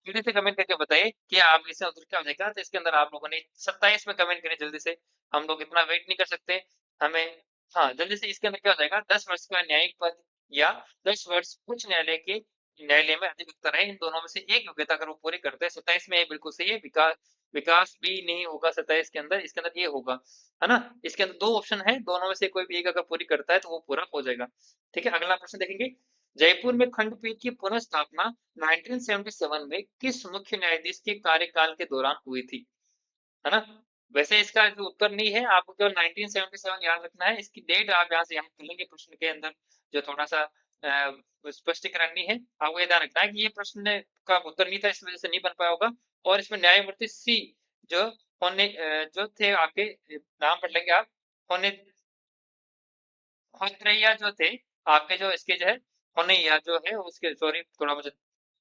जल्दी से कमेंट करके बताइए कि आप इसका उत्तर क्या हो जाएगा? तो इसके अंदर आप लोगों ने 27 में कमेंट करिए जल्दी से। हम लोग इतना वेट नहीं कर सकते। हमें हाँ, जल्दी से इसके अंदर क्या हो जाएगा? 10 वर्ष का न्यायिक पद या 10 वर्ष उच्च न्यायालय में अधिवक्ता रहे, इन दोनों में से एक योग्यता अगर वो पूरी करते हैं, 27 में ये बिल्कुल सही है, विकास भी नहीं होगा 27 के अंदर, इसके अंदर ये होगा, है ना? इसके अंदर 2 ऑप्शन है, दोनों में से कोई भी एक अगर पूरी करता है, तो वो पूरा हो जाएगा। ठीक है, अगला प्रश्न देखेंगे। जयपुर में खंडपीठ की पुनर्स्थापना 1977 में किस मुख्य न्यायाधीश के कार्यकाल के दौरान हुई थी? है ना? वैसे इसका जो उत्तर नहीं है, आपको केवल 1977 याद रखना है, इसकी डेट आप यहाँ से याद कर लेंगे प्रश्न के अंदर, जो थोड़ा-सा स्पष्टीकरण नहीं है। आपको ये ध्यान रखना है कि ये प्रश्न का उत्तर नहीं था, इस वजह से नहीं बन पाया होगा और इसमें न्यायमूर्ति सी जो जो थे आपके नाम पढ़ लेंगे आप, होने होनरैया जो थे, आपके जो इसके जो है, होनैया जो है उसके सॉरी थोड़ा मुझे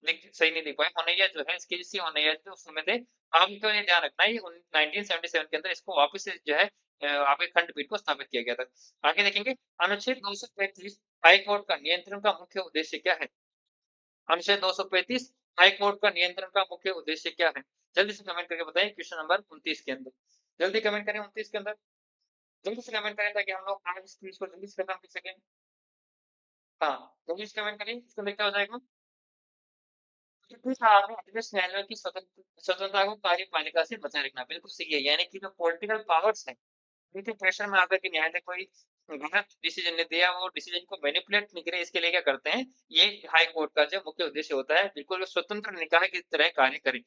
लिख सही नहीं लिख पाया, होनैया जो है इसके सी होनैया जो उस समय थे, आपको ये ध्यान रखना है ये 1977 के अंदर इसको वापस से जो है आपके खंडपीठ को स्थापित किया गया था। आगे देखेंगे, अनुच्छेद 235 हाई कोर्ट का नियंत्रण का मुख्य उद्देश्य क्या है? अनुच्छेद 235 हाई कोर्ट का नियंत्रण का मुख्य उद्देश्य क्या है? जल्दी से कमेंट करके बताइए क्वेश्चन नंबर 29 के अंदर। जल्दी कमेंट करें 29 के अंदर, जल्दी से कमेंट करें ताकि हम लोग आज इस क्विज़ को जल्दी से खत्म कर सकें। हाँ, जल्दी से कमेंट करिए, इसके अंदर क्या हो जाएगा? अध्यक्ष न्यायालय की स्वतंत्रता को कार्यपालिका से बचाए रखना, बिल्कुल सही है, यानी कि जो पॉलिटिकल पावर्स हैं, उनके प्रेशर में आकर के न्यायालय कोई गलत डिसीजन नहीं दिया, वो डिसीजन को मैनिपुलेट नहीं करे, इसके लिए क्या करते हैं, ये हाई कोर्ट का जो मुख्य उद्देश्य होता है, बिल्कुल वो स्वतंत्र निकाय की तरह कार्य करे।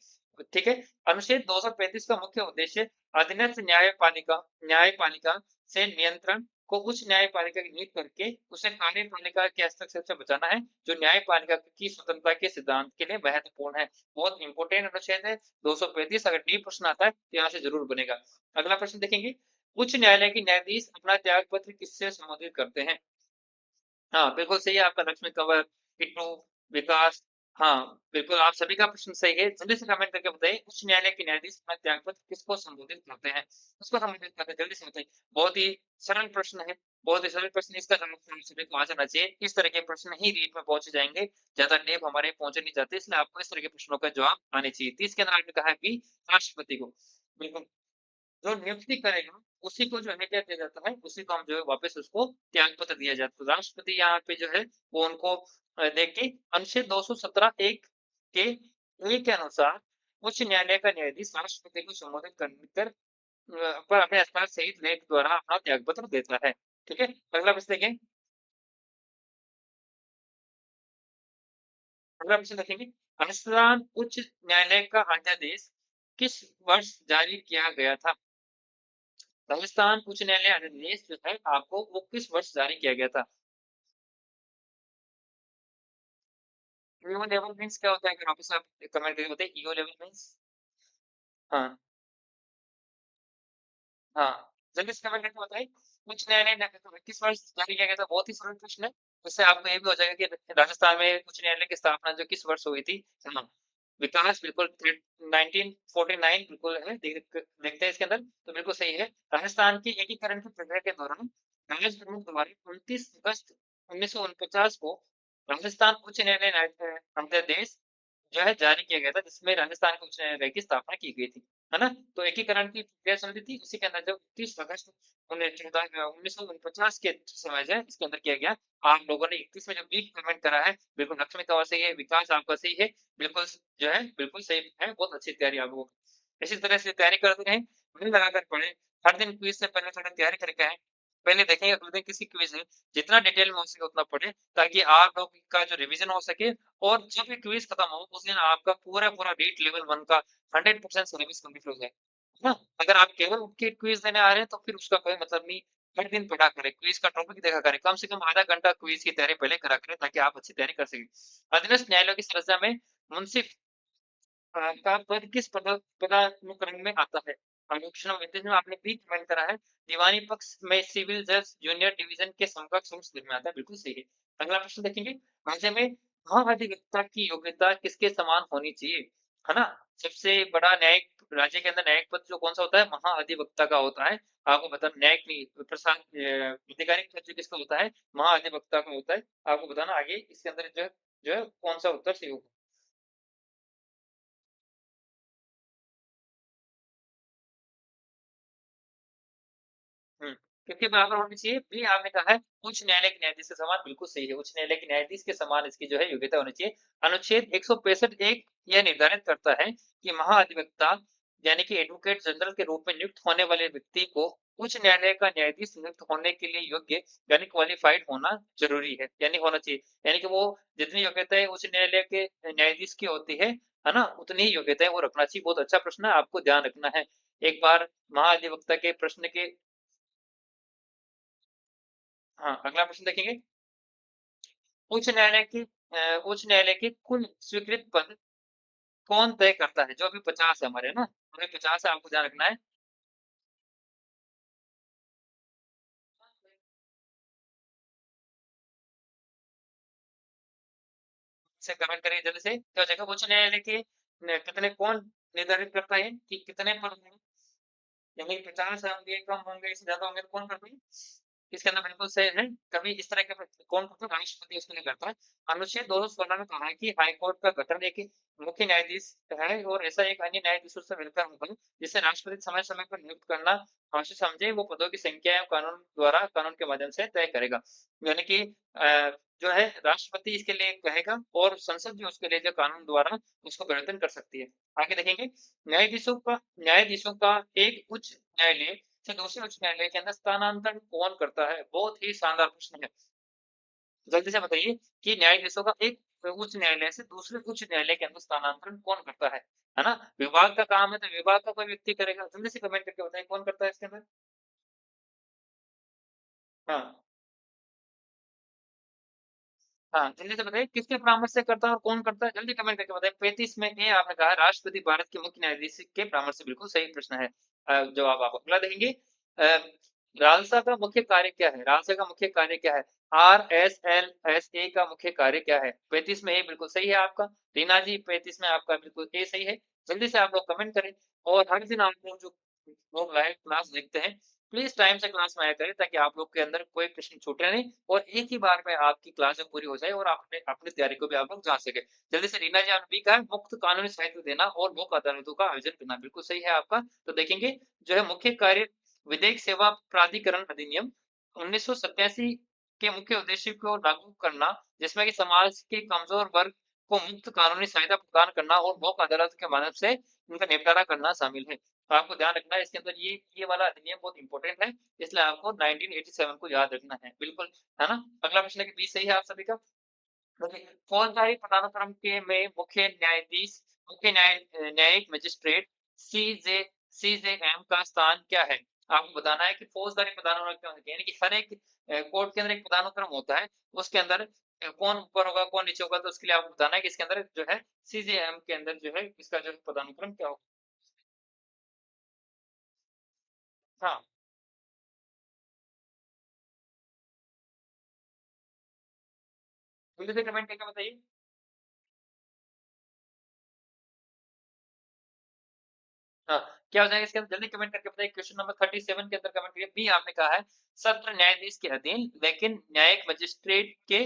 ठीक है? अनुच्छेद 235 का मुख्य उद्देश्य अधीनस्थ न्यायपालिका से नियंत्रण को उच्च न्यायपालिका की नींव करके उसे कार्यपालिका के हस्तक्षेप से बचाना है, जो न्यायपालिका की स्वतंत्रता के सिद्धांत के लिए महत्वपूर्ण है। बहुत इंपोर्टेंट अनुच्छेद है 235, अगर डी प्रश्न आता है, तो यहाँ से ज़रूर बनेगा। अगला प्रश्न देखेंगे, उच्च न्यायालय के न्यायाधीश अपना त्यागपत्र किससे संबोधित करते हैं? हाँ, बिल्कुल सही है आपका लक्ष्मी कंवर, किट्टू, विकास हाँ, बिल्कुल आप सभी का प्रश्न सही है। जल्दी से कमेंट करके बताइए उच्च न्यायालय के न्यायाधीश अपना त्यागपत्र किसको संबोधित करते हैं? किसको संबोधित करते हैं? जल्दी से बताइए। बहुत ही सरल प्रश्न है, बहुत ही सरल प्रश्न इसका जवाब तो हम सभी को आ जाना चाहिए। इस तरह के प्रश्न ही रीट में पहुँचे जाएँगे, ज़्यादा डीप हमारे पहुँचे नहीं जाते इसलिए आपको इस तरह के प्रश्नों का जवाब आने चाहिए। 30 के अंदर आपने कहा है कि राष्ट्रपति को। बिल्कुल। जो नियुक्ति करेगा, उसी को जो है क्या किया जाता है, उसी को हम जो है वापस उसको त्यागपत्र दिया जाता है। तो राष्ट्रपति यहाँ पे जो है वो उनको देख के अनुच्छेद 217 एक के ए के अनुसार उच्च न्यायालय का न्यायाधीश राष्ट्रपति को संबोधित कर पर अपने हस्ताक्षर सहित लेख द्वारा अपना त्यागपत्र देता है। ठीक है? अगला प्रश्न देखें, अगला प्रश्न देखेंगे, राजस्थान उच्च न्यायालय का अध्यादेश किस वर्ष जारी किया गया था? राजस्थान उच्च न्यायालय अध्यादेश जो है आपको वो किस वर्ष जारी किया गया था? ईओ लेवल मीन्स क्या होता है? अगर वापस आप कमेंट करके बताइए ईओ लेवल मीन्स? हाँ, हाँ। जल्दी से कमेंट करके बताइए। उच्च न्यायालय ने किस वर्ष जारी किया गया था? बहुत ही सरल प्रश्न है। इससे आपको ये भी हो जाएगा कि राजस्थान में उच्च न्यायालय की स्थापना जो किस वर्ष हुई थी? हाँ, विकास बिल्कुल 1949 बिल्कुल है। देखते हैं इसके अंदर, तो बिल्कुल सही है। राजस्थान की एकीकरण की प्रक्रिया के दौरान राज प्रमुख द्वारा 29 अगस्त 1949 को राजस्थान उच्च न्यायालय अध्यादेश जो है जारी किया गया था, जिसमें राजस्थान के उच्च न्यायालय की स्थापना की गई थी, है ना? तो एकीकरण की प्रक्रिया चल रही थी, उसी के अंदर जो 30 अगस्त 1949 के समय जो है इसके अंदर किया गया। आप लोगों ने 31 में जो बी कमेंट करा है, बिल्कुल लक्ष्मी का सही है, विकास आपका सही है, बिल्कुल जो है बिल्कुल सही है, बहुत अच्छी तैयारी आप लोगों की। इसी तरह से तैयारी करते रहें, मन लगाकर पढ़ें, हर दिन क्विज़ से पहले थोड़ी तैयारी करके आएँ। पहले देखेंगे, अगले दिन किसी क्विज़ है, जितना डिटेल में हो सके उतना पढ़ें, ताकि आप लोग का जो रिवीजन हो सके और जब भी क्विज़ खत्म हो, उस दिन आपका पूरा-पूरा रीट लेवल 1 का 100% सिलेबस कंप्लीट हो जाए। है ना? अगर आप केवल उनके क्विज़ देने आ रहे हैं, तो फिर उसका कोई मतलब नहीं। हर दिन पढ़ा करें, क्विज़ का टॉपिक देखा करें, कम से कम आधा घंटा क्विज़ की तैयारी पहले करा करें, ताकि आप अच्छी तैयारी कर सकें। अधीनस्थ न्यायालयों की संरचना में मुंसिफ का पद किस पदानुक्रम में आता है? अनुक्षण विद्युत में आपने बी कमेंट करा है। दीवानी पक्ष में सिविल जज जूनियर डिवीजन के समकक्ष रूप में आता है, बिल्कुल सही है। अगला प्रश्न देखेंगे, राज्य में महाधिवक्ता की योग्यता किसके समान होनी चाहिए? है ना? सबसे बड़ा न्यायिक राज्य के अंदर न्यायिक पद जो कौन-सा होता है? महाधिवक्ता का होता है। आपको बताना न्यायिक नहीं आधिकारिक पद जो किसका होता है? महाधिवक्ता का होता है। आपको बताना आगे इसके अंदर जो है कौन-सा उत्तर सही होगा। हुँ, क्योंकि बराबर होनी चाहिए, बी आपने कहा है उच्च न्यायालय के न्यायाधीश के समान, बिल्कुल सही है, उच्च न्यायालय के न्यायाधीश के समान इसकी जो है योग्यता होनी चाहिए। अनुच्छेद 165 एक यह निर्धारित करता है कि महाधिवक्ता यानी कि एडवोकेट जनरल के रूप में नियुक्त होने वाले व्यक्ति को उच्च न्यायालय का न्यायाधीश नियुक्त होने के लिए योग्य यानी क्वालिफ़ाइड होना ज़रूरी है होना चाहिए। यानी कि वो जितनी योग्यताएँ उच्च न्यायालय के न्यायाधीश की होती है ना? उतनी ही योग्यताएँ वो रखना चाहिए। बहुत अच्छा प्रश्न है, आपको ध्यान रखना है। एक बार महाधिवक्ता के प्रश्न के हाँ, अगला प्रश्न देखेंगे। उच्च न्यायालय की कुल स्वीकृत पद कौन तय करता है? जो अभी 50 है हमारे, है ना? अभी 50 है, आपको ध्यान रखना है। से कमेंट करिए जल्दी से। क्या हो जाएगा? उच्च न्यायालय के न कितने कौन निर्धारित करता है कि कितने पद होंगे? यानी 50 होंगे, कम होंगे, इससे ज़्यादा होंगे तो कौन करता है? इसके अंदर बिल्कुल सही है। कभी इस तरह के कौन करता है? राष्ट्रपति उसके लिए करता है। अनुच्छेद 216 में कहा है कि हाई कोर्ट का गठन एक मुख्य न्यायाधीश है और ऐसा एक अन्य न्यायाधीशों से मिलकर होगा, जिसे राष्ट्रपति समय-समय पर नियुक्त करना आवश्यक समझे, वो पदों की संख्या कानून के माध्यम से तय करेगा। यानी कि जो है राष्ट्रपति इसके लिए कहेगा और संसद भी उसके लिए जो कानून द्वारा उसको परिवर्तन कर सकती है। आगे देखेंगे, न्यायाधीशों का एक उच्च न्यायालय से दूसरे उच्च न्यायालय के अंदर स्थानांतरण कौन करता है? बहुत ही शानदार प्रश्न है। जल्दी से बताइए कि न्यायाधीशों का एक उच्च न्यायालय से दूसरे उच्च न्यायालय के अंदर स्थानांतरण कौन करता है? है ना? विभाग का काम है तो विभाग का कोई व्यक्ति करेगा। जल्दी से कमेंट करके बताइए कौन करता है इसके अंदर? हाँ, हाँ, जल्दी से बताइए किसके परामर्श से करता है और कौन करता है? जल्दी कमेंट करके बताइए। 35 में ए आपने कहा राष्ट्रपति भारत के मुख्य न्यायाधीश के परामर्श से बिल्कुल सही प्रश्न है। जवाब आप अगला देखेंगे। रालसा का मुख्य कार्य क्या है? रालसा का मुख्य कार्य क्या है? आरएसएलएसए का मुख्य कार्य क्या है? 35 में ए बिल्कुल सही है आपका। रीना जी 35 में आपका बिल्कुल ए सही है। जल्दी से आप लोग कमेंट करें और हर दिन आप लोग जो लोग लाइव क्लास देखते हैं, प्लीज़ टाइम से क्लास में आया करें ताकि आप लोग के अंदर कोई प्रश्न छूटे नहीं और एक ही बार में आपकी क्लास जो पूरी हो जाए और आप अपने अपनी तैयारी को भी आप लोग जान सकें। जल्दी से रीना जी आपने भी कहा है मुक्त कानूनी सहायता देना और लोक अदालतों का आयोजन करना, बिल्कुल सही है आपका। तो देखेंगे जो है मुख्य कार्य विधिक सेवा प्राधिकरण अधिनियम 1987 के मुख्य उद्देश्य को लागू करना, जिसमें कि समाज के कमज़ोर वर्ग को मुफ्त कानूनी सहायता प्रदान करना और लोक अदालत के माध्यम से उनका निपटारा करना शामिल है। तो आपको ध्यान रखना है इसके अंदर ये वाला अधिनियम बहुत इम्पोर्टेंट है, इसलिए आपको 1987 को याद रखना है, बिल्कुल, है ना? अगला प्रश्न है कि बी सही है आप सभी का? देखिए, फौजदारी पदानुक्रम के में न्यायिक मजिस्ट्रेट सीजे सीजेएम का स्थान क्या है? आपको बताना है कि फौजदारी पदानुक्रम क्या होता है, यानी कि हर एक कोर्ट के अंदर एक पदानुक्रम होता है, उसके अंदर कौन ऊपर होगा, कौन नीचे होगा, तो उसके लिए आपको बताना है कि इसके अंदर जो है सीजेएम के अंदर जो है इसका जो है पदानुक्रम क्या होगा? हाँ, जल्दी से कमेंट करके बताइए। हाँ, क्या हो जाएगा इसके अंदर जल्दी कमेंट करके बताइए क्वेश्चन नंबर 37 के अंदर कमेंट करिए। बी आपने कहा है सत्र न्यायाधीश के अधीन लेकिन न्यायिक मजिस्ट्रेट के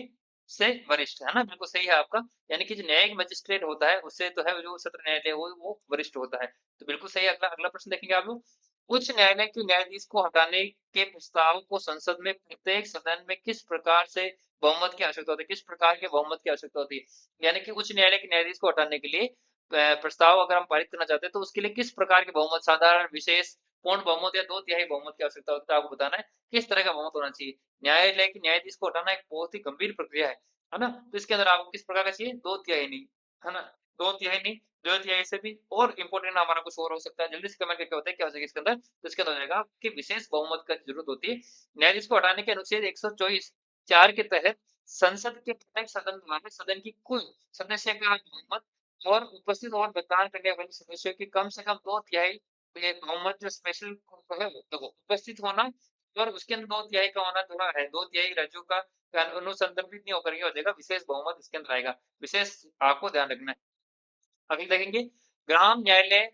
से वरिष्ठ, है ना? बिल्कुल सही है आपका। यानी कि जो न्यायिक मजिस्ट्रेट होता है उससे तो है जो सत्र न्यायालय वो वरिष्ठ होता है। तो बिल्कुल सही है। अगला अगला प्रश्न देखेंगे आप लोग। उच्च न्यायालय के न्यायाधीश को हटाने के प्रस्ताव को संसद में प्रत्येक सदन में किस प्रकार से बहुमत की आवश्यकता होती है? किस प्रकार के बहुमत की आवश्यकता होती है? यानी कि उच्च न्यायालय के न्यायाधीश को हटाने के लिए प्रस्ताव अगर हम पारित करना चाहते हैं तो उसके लिए किस प्रकार के बहुमत साधारण, विशेष पूर्ण बहुमत या 2/3 बहुमत की आवश्यकता होती है, तो आपको बताना है किस तरह का बहुमत होना चाहिए। न्यायालय के न्यायाधीश को हटाना एक बहुत ही गंभीर प्रक्रिया है ना? तो इसके अंदर आपको किस प्रकार का चाहिए? 2/3 नहीं, है ना? 2/3 नहीं, 2/3 से भी और इम्पोर्टेंट हमारा कुछ और हो सकता है, जल्दी से कमेंट करके बताइए क्या हो जाएगा इसके अंदर? तो इसके अंदर हो जाएगा कि विशेष बहुमत का ज़रूरत होती है। न्यायाधीश को हटाने के अनुच्छेद 124 4 के तहत संसद के प्रत्येक सदन द्वारा सदन की कुल सदस्य का बहुमत और उपस्थित और मतदान करने वाले सदस्यों की कम से कम 2/3 ये बहुमत जो स्पेशल है देखो उपस्थित होना और उसके अंदर 2/3 का होना थोड़ा है, 2/3 राज्यों का अनुसंदर्भित नहीं होकर ये हो जाएगा, विशेष बहुमत इसके अंदर आएगा। विशेष आपको ध्यान रखना है। अगली देखेंगे ग्राम न्यायालय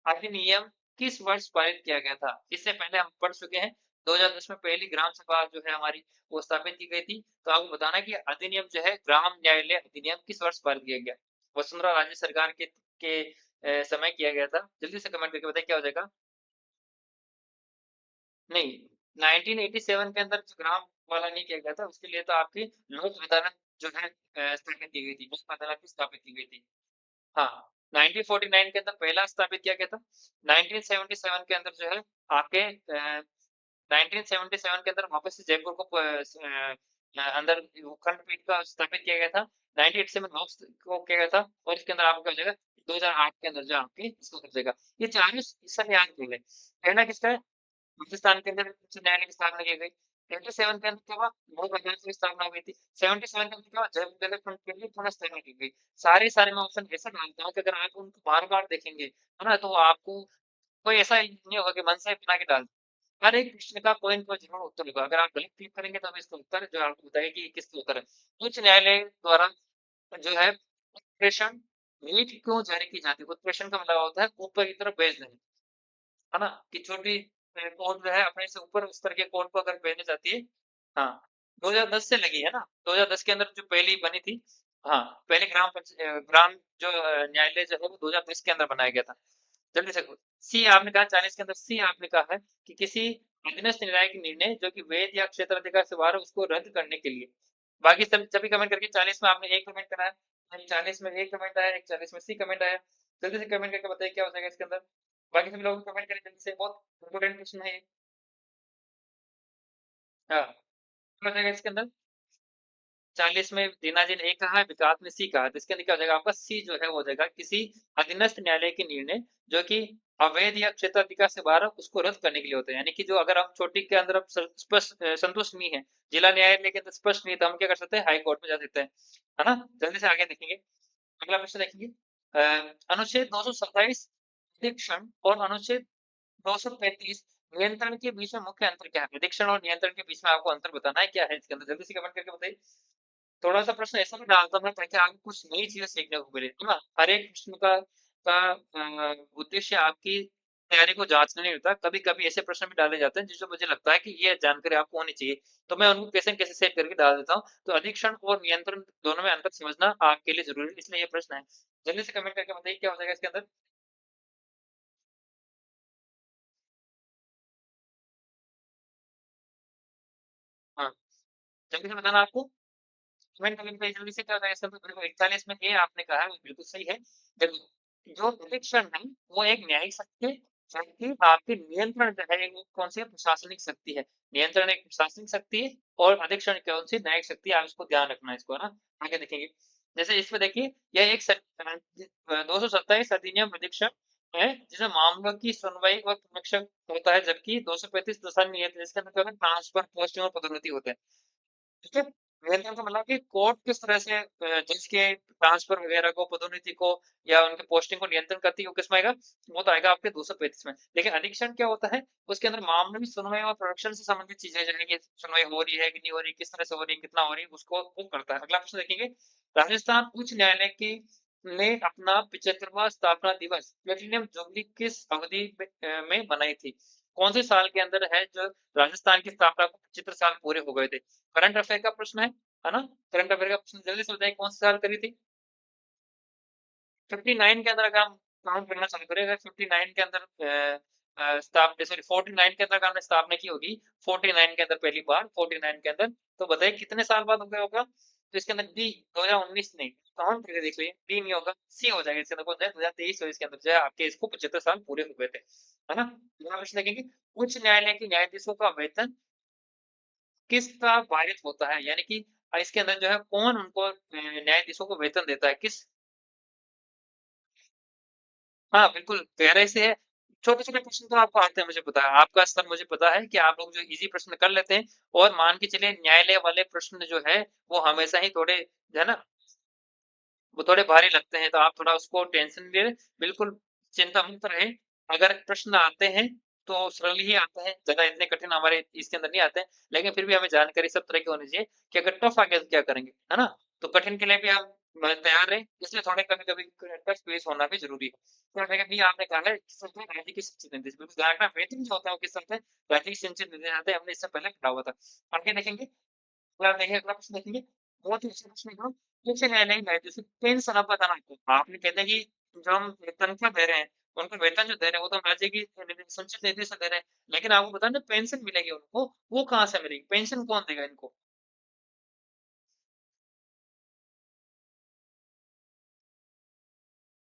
अधिनियम किस वर्ष पारित किया गया था? इससे पहले हम पढ़ चुके हैं, 2010 में पहली ग्राम सभा जो है हमारी वो स्थापित की गई थी। तो आपको बताना है कि अधिनियम जो है ग्राम न्यायालय अधिनियम किस वर्ष पारित किया गया? वसुंधरा राजे सरकार के समय किया गया था। जल्दी से कमेंट करके बताइए क्या हो जाएगा? नहीं, 1987 के अंदर जो ग्राम वाला नहीं किया गया था, उसके लिए तो आपकी लोक अदालत जो है स्थापित की गई थी, लोक अदालत भी स्थापित की गई थी। हाँ, 1949 के अंदर पहला स्थापित किया गया था। 1977 के अंदर जो है आपके 1977 के अंदर वापस से जयपुर को अंदर वो खंडपीठ का स्थापित किया गया था। 1987 में लॉक्स को किया गया था और इसके अंदर आपको क्या हो जाएगा 2008 के अंदर जो आपके इसको कर देगा। ये चारों सब याद कर लें। पहला किसका है? पाकिस्तान के अंदर उच्च न्यायालय की स्थापना की गई। 87 के अंदर क्या हुआ? लोक अदालत की स्थापना हुई थी। 77 के अंदर क्या हुआ? जन विद्यालय फ्रंट के लिए पुनः स्थापना की गई। सारे मैं ऑप्शन ऐसे डालता हूँ कि अगर आप उनको बार-बार देखेंगे, है ना? तो आपको कोई ऐसा नहीं होगा कि मन से बना के डाल हर एक प्रश्न का कोई न कोई ज़रूर उत्तर होगा। अगर आप गलत क्लिक करेंगे तो इसका उत्तर जो आपको बताएगा कि किसका उत्तर है। उच्च न्यायालय द्वारा जो है उत्प्रेषण रीट क्यों जारी की जाती है? उत्प्रेषण का मतलब होता है ऊपर की तरफ भेज देना। है ना? कि छोटी कोर्ट जो है अपने से ऊपर उस तरह के कोर्ट को अगर भेजनी चाहती है हाँ, 2010 से लगी है ना? 2010 के अंदर जो पहली बनी थी हाँ, पहले ग्राम जो न्यायालय जो है वो 2010 के अंदर बनाया गया था। जल्दी से सी आपने कहा 40 के अंदर सी आपने कहा है कि किसी अधीनस्थ न्यायालय के निर्णय जो कि वेद या क्षेत्राधिकार से बाहर है उसको रद्द करने के लिए। बाकी सब सभी कमेंट करके 40 में आपने 1 कमेंट करा है, 40 में 1 कमेंट आया, एक 40 में सी कमेंट आया। जल्दी से कमेंट करके बताइए क्या हो जाएगा इसके अंदर? बाकी सभी लोग कमेंट करें जल्दी से बहुत इम्पोर्टेंट क्वेश्चन है ये। हाँ, क्या हो जाएगा इसके अंदर? 40 में दीना जी ने ए कहा है, विकास ने सी कहा है, तो इसके अंदर क्या हो जाएगा आपका सी जो है वो हो जाएगा किसी अधीनस्थ न्यायालय के निर्णय जो कि अवैध या क्षेत्राधिकार से बाहर है, उसको रद्द करने के लिए होता है। यानी कि जो अगर हम चोटी के अंदर हम स्पष्ट संतुष्ट नहीं है, जिला न्यायालय के अंदर स्पष्ट नहीं है, तो हम क्या कर सकते हैं? हाई कोर्ट में जा सकते हैं। है ना? जल्दी से आगे देखेंगे। अगला प्रश्न देखेंगे। अनुच्छेद 227 अधिक्षण और अनुच्छेद 235 नियंत्रण के बीच में मुख्य अंतर क्या है? अधिक्षण और नियंत्रण के बीच में आपको अंतर बताना है, क्या है इसके अंदर? जल्दी से कमेंट करके बताइए। थोड़ा-सा प्रश्न ऐसा भी डालता हूँ मैं ताकि आपको कुछ नई चीज़ें सीखने को मिले, है ना? हर एक प्रश्न का उद्देश्य आपकी तैयारी को जाँचना नहीं होता। कभी-कभी ऐसे प्रश्न भी डाले जाते हैं जिसमें मुझे लगता है कि ये जानकारी आपको होनी चाहिए, तो मैं उनको कैसे न कैसे सेव करके डाल देता हूँ। तो अधिक्षण और नियंत्रण दोनों में अंतर समझना आपके लिए ज़रूरी है, इसलिए ये प्रश्न है। जल्दी से कमेंट करके बताइए क्या हो जाएगा इसके अंदर? हाँ, जल्दी से बताना आपको। कमेंट करके बताइए जल्दी से क्या हो जाएगा इसका तो देखो 41 में ए आपने कहा है वो बिल्कुल सही है। देखो जो प्रेडिक्शन है वो एक न्यायिक शक्ति है जबकि आपके नियंत्रण जो है वो कौन सी है प्रशासनिक शक्ति है। नियंत्रण एक प्रशासनिक शक्ति है और अधिक्षण कौन सी न्यायिक शक्ति है आप इसको ध्यान रखना है इसको है ना। आगे देखेंगे जैसे इसमें देखिए यह एक 227 अधिनियम अधिक्षण है जिसमें मामलों की सुनवाई और संरक्षण होता है जबकि 235 दशा नियत इसके अंदर क्या होता है ट्रांसफर पोस्टिंग और पदोन्नति होते हैं। ठीक है? नियंत्रण का मतलब कि कोर्ट किस तरह से जज के ट्रांसफर वगैरह को, पदोन्नति को या उनके पोस्टिंग को नियंत्रण करती है, वो किसमें आएगा? वो तो आएगा आपके 235 में। लेकिन अधीक्षण क्या होता है? उसके अंदर मामले में सुनवाई और प्रोडक्शन से संबंधित चीज़ें जो है कि सुनवाई हो रही है कि नहीं हो रही, किस तरह से हो रही है, कितना हो रही है, उसको वो करता है। अगला प्रश्न देखेंगे, राजस्थान उच्च न्यायालय की ने अपना 75वाँ स्थापना दिवस प्लेटिनम जुबली किस अवधि में मनाई थी? कौन से साल के अंदर है जो राजस्थान की स्थापना को 75 साल पूरे हो गए थे? करंट अफेयर का प्रश्न है ना? करंट अफेयर का प्रश्न जल्दी से बताइए कौन से साल करी थी? 59 के अंदर अगर हम काउंट करना चालू करें, अगर 59 के अंदर सॉरी 49 के अंदर हमने स्थापना की होगी, 49 के अंदर पहली बार, 49 के अंदर, तो बताइए कितने साल बाद हो गया होगा? तो इसके अंदर डी 2019 नहीं, काउंट करके देख लीजिए, डी नहीं होगा, सी हो जाएगा। इसके अंदर कौन सा है 2023 के अंदर जो है आपके इसको 75 साल पूरे हुए थे, है ना? अगला प्रश्न देखेंगे, उच्च न्यायालय के न्यायाधीशों का वेतन किसका वारित होता है? यानी कि इसके अंदर जो है कौन उनको न्यायाधीशों को वेतन देता है? किस हाँ, बिल्कुल गहराई से है। छोटे-छोटे प्रश्न तो आपको आते हैं मुझे पता है। आपका स्तर मुझे पता है कि आप लोग जो ईज़ी प्रश्न कर लेते हैं और मान के चलिए न्यायालय वाले प्रश्न जो है, वो हमेशा ही थोड़े जो है ना, वो थोड़े भारी लगते हैं, तो आप थोड़ा उसको टेंशन नहीं लें, बिल्कुल चिंता मुक्त रहें। अगर प्रश्न आते हैं, तो सरल ही आते हैं, ज़्यादा इतने कठिन हमारे इसके अंदर नहीं आते हैं, लेकिन फिर भी हमें जानकारी सब तरह की होनी चाहिए कि अगर टफ़ आ गया तो क्या करेंगे, है ना? तो कठिन के लिए भी आप तैयार रहें, इसलिए थोड़े कभी-कभी टफ़ फेस होना भी ज़रूरी है। तो जैसे अभी आपने कहा है, किस तरह के राज्य की शिक्षित निर्देश बिल्कुल ध्यान रखना, वेतन जो होता है वो किस तरह से राज्य की सिंचित निर्देश आते हैं, हमने इससे पहले पढ़ा हुआ था। आगे देखेंगे, अगला देखिए अगला प्रश्न देखेंगे, बहुत ही अच्छा प्रश्न है एकदम। उच्च न्यायालय न्यायाधीश पेंशन आप बताना आपको। आपने कहते हैं कि जो हम तनख्वाह दे रहे हैं, उनको वेतन जो दे रहे हैं, वो तो हम राज्य की संचित निधि से दे रहे हैं। लेकिन आपको पता है ना पेंशन मिलेगी उनको, वो कहाँ से मिलेगी? पेंशन कौन देगा इनको?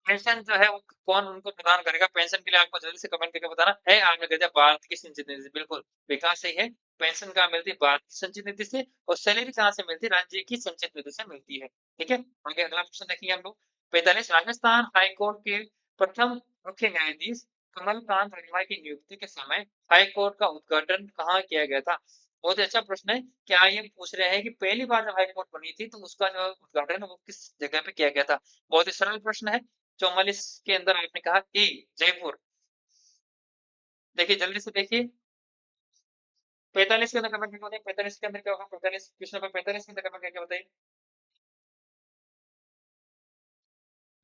पेंशन जो है वो कौन उनको प्रदान करेगा? पेंशन के लिए आपको जल्दी से कमेंट करके बताना है। आपने कह दिया भारत की संचित निधि से, बिल्कुल विकास सही है। पेंशन कहाँ मिलती है? भारत की संचित निधि से। और सैलरी कहाँ से मिलती है? राज्य की संचित निधि से मिलती है। ठीक है? आगे अगला प्रश्न देखेंगे हम लोग। 45 राजस्थान हाई कोर्ट के प्रथम मुख्य न्यायाधीश कमलकांत रंगवा की नियुक्ति के समय हाई कोर्ट का उद्घाटन कहाँ किया गया था? बहुत ही अच्छा प्रश्न है। क्या ये पूछ रहे हैं कि पहली बार जब हाई कोर्ट बनी थी, तो उसका जो उद्घाटन है वो किस जगह पे किया गया था? बहुत ही सरल प्रश्न है। 44 के अंदर आपने कहा ए जयपुर। देखिए जल्दी से देखिए, 45 के अंदर कमेंट करके बताइए, 45 के अंदर क्या होगा? 45 क्वेश्चन नंबर 45 के अंदर कमेंट करके बताइए।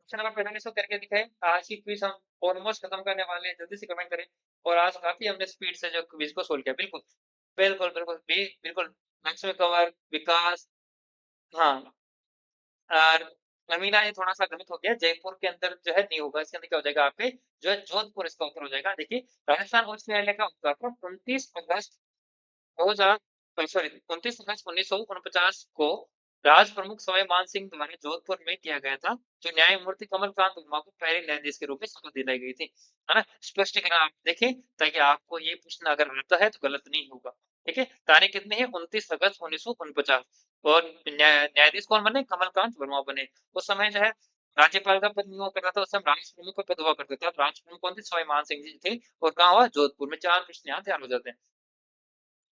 क्वेश्चन नंबर 45 को करके दिखाएं। आज की क्विज हम ऑलमोस्ट खत्म करने वाले हैं, जल्दी से कमेंट करें। और आज काफी हमने स्पीड से जो क्विज को सोल्व किया, बिल्कुल बिल्कुल बिल्कुल बी बिल्कुल मैक्सिमम कवर विकास। हाँ, और नवीना ये थोड़ा सा गलत हो गया, जयपुर के अंदर जो है नहीं होगा, इसके अंदर क्या हो जाएगा आपके जो है जोधपुर इसका उत्तर हो जाएगा। देखिए राजस्थान उच्च न्यायालय का उद्घाटन 29 अगस्त 2000 सॉरी 29 अगस्त 1949 को राज प्रमुख सवाई मान सिंह द्वारा जोधपुर में किया गया था, जो न्यायमूर्ति कमलकांत वर्मा को पहले न्यायाधीश के रूप में शपथ दिलाई गई थी, है ना? स्पष्टीकरण आप देखें, ताकि आपको ये प्रश्न अगर आता है तो गलत नहीं होगा। ठीक है, तारीख कितनी है? 29 अगस्त 1949। और न्यायाधीश कौन बने? कमलकांत वर्मा बने। उस समय जो है राज्यपाल का पद नहीं हुआ करता था, उस समय राज प्रमुख का पद हुआ करता था। राज प्रमुख कौन थे? सवाई मान सिंह जी थे। और कहाँ हुआ? जोधपुर में। चार प्रश्न यहाँ तैयार हो जाते हैं।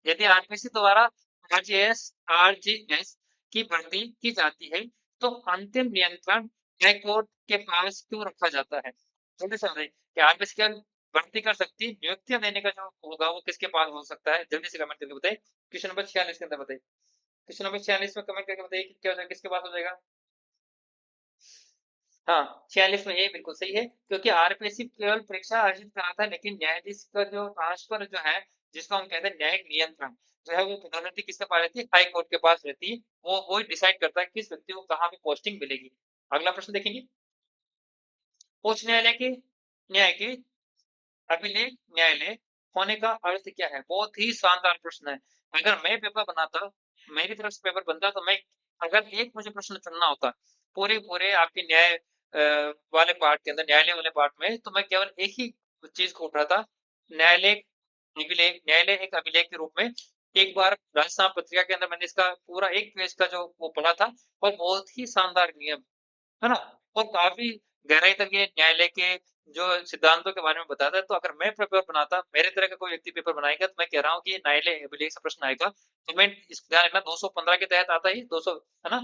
यदि आरपीसी द्वारा आरजेएस आरजीएस की भर्ती की जाती है, तो अंतिम नियंत्रण हाई कोर्ट के पास क्यों रखा जाता है? जल्दी से बताइए कि आरपीसी क्या भर्ती कर सकती है? नियुक्तियां देने का जो होगा वो किसके पास हो सकता है? जल्दी से कमेंट करके बताइए। क्वेश्चन नंबर 46 के अंदर बताइए। क्वेश्चन नंबर 46 में कमेंट करके बताइए कि क्या हो जाएगा, किसके पास हो जाएगा? हाँ, 46 में ये बिल्कुल सही है, क्योंकि आरपीएससी केवल परीक्षा आयोजित कराता है, लेकिन न्यायाधीश का जो ट्रांसफर जो है, जिसको हम कहते हैं न्यायिक नियंत्रण, जो है वो पदोन्नति किसके पास रहती है? हाई कोर्ट के पास रहती है। वो ही डिसाइड करता है किस व्यक्ति को कहाँ पे पोस्टिंग मिलेगी। अगला प्रश्न देखेंगे, उच्च न्यायालय के न्याय के अभिलेख न्यायालय होने का अर्थ क्या है? बहुत ही शानदार प्रश्न है। अगर मैं पेपर बनाता, मेरी तरफ से पेपर बनता, तो मैं अगर एक मुझे प्रश्न चुनना होता, पूरे-पूरे आपके न्याय वाले पार्ट के अंदर, न्यायालय वाले पार्ट में, तो मैं केवल एक ही चीज़ को उठाता, न्यायालय अभिलेख, न्यायालय एक अभिलेख के रूप में। एक बार राजस्थान पत्रिका के अंदर मैंने इसका पूरा 1 पेज का जो वो पढ़ा था, और बहुत ही शानदार नियम, है ना? और काफ़ी गहराई तक ये न्यायालय के जो सिद्धांतों के बारे में बताता है। तो अगर मैं पेपर बनाता, मेरे तरह का कोई व्यक्ति पेपर बनाएगा, तो मैं कह रहा हूँ कि ये न्यायालय अभिलेख से प्रश्न आएगा। तो मैं इस ध्यान रखना 215 के तहत आता है ये, 200, है ना?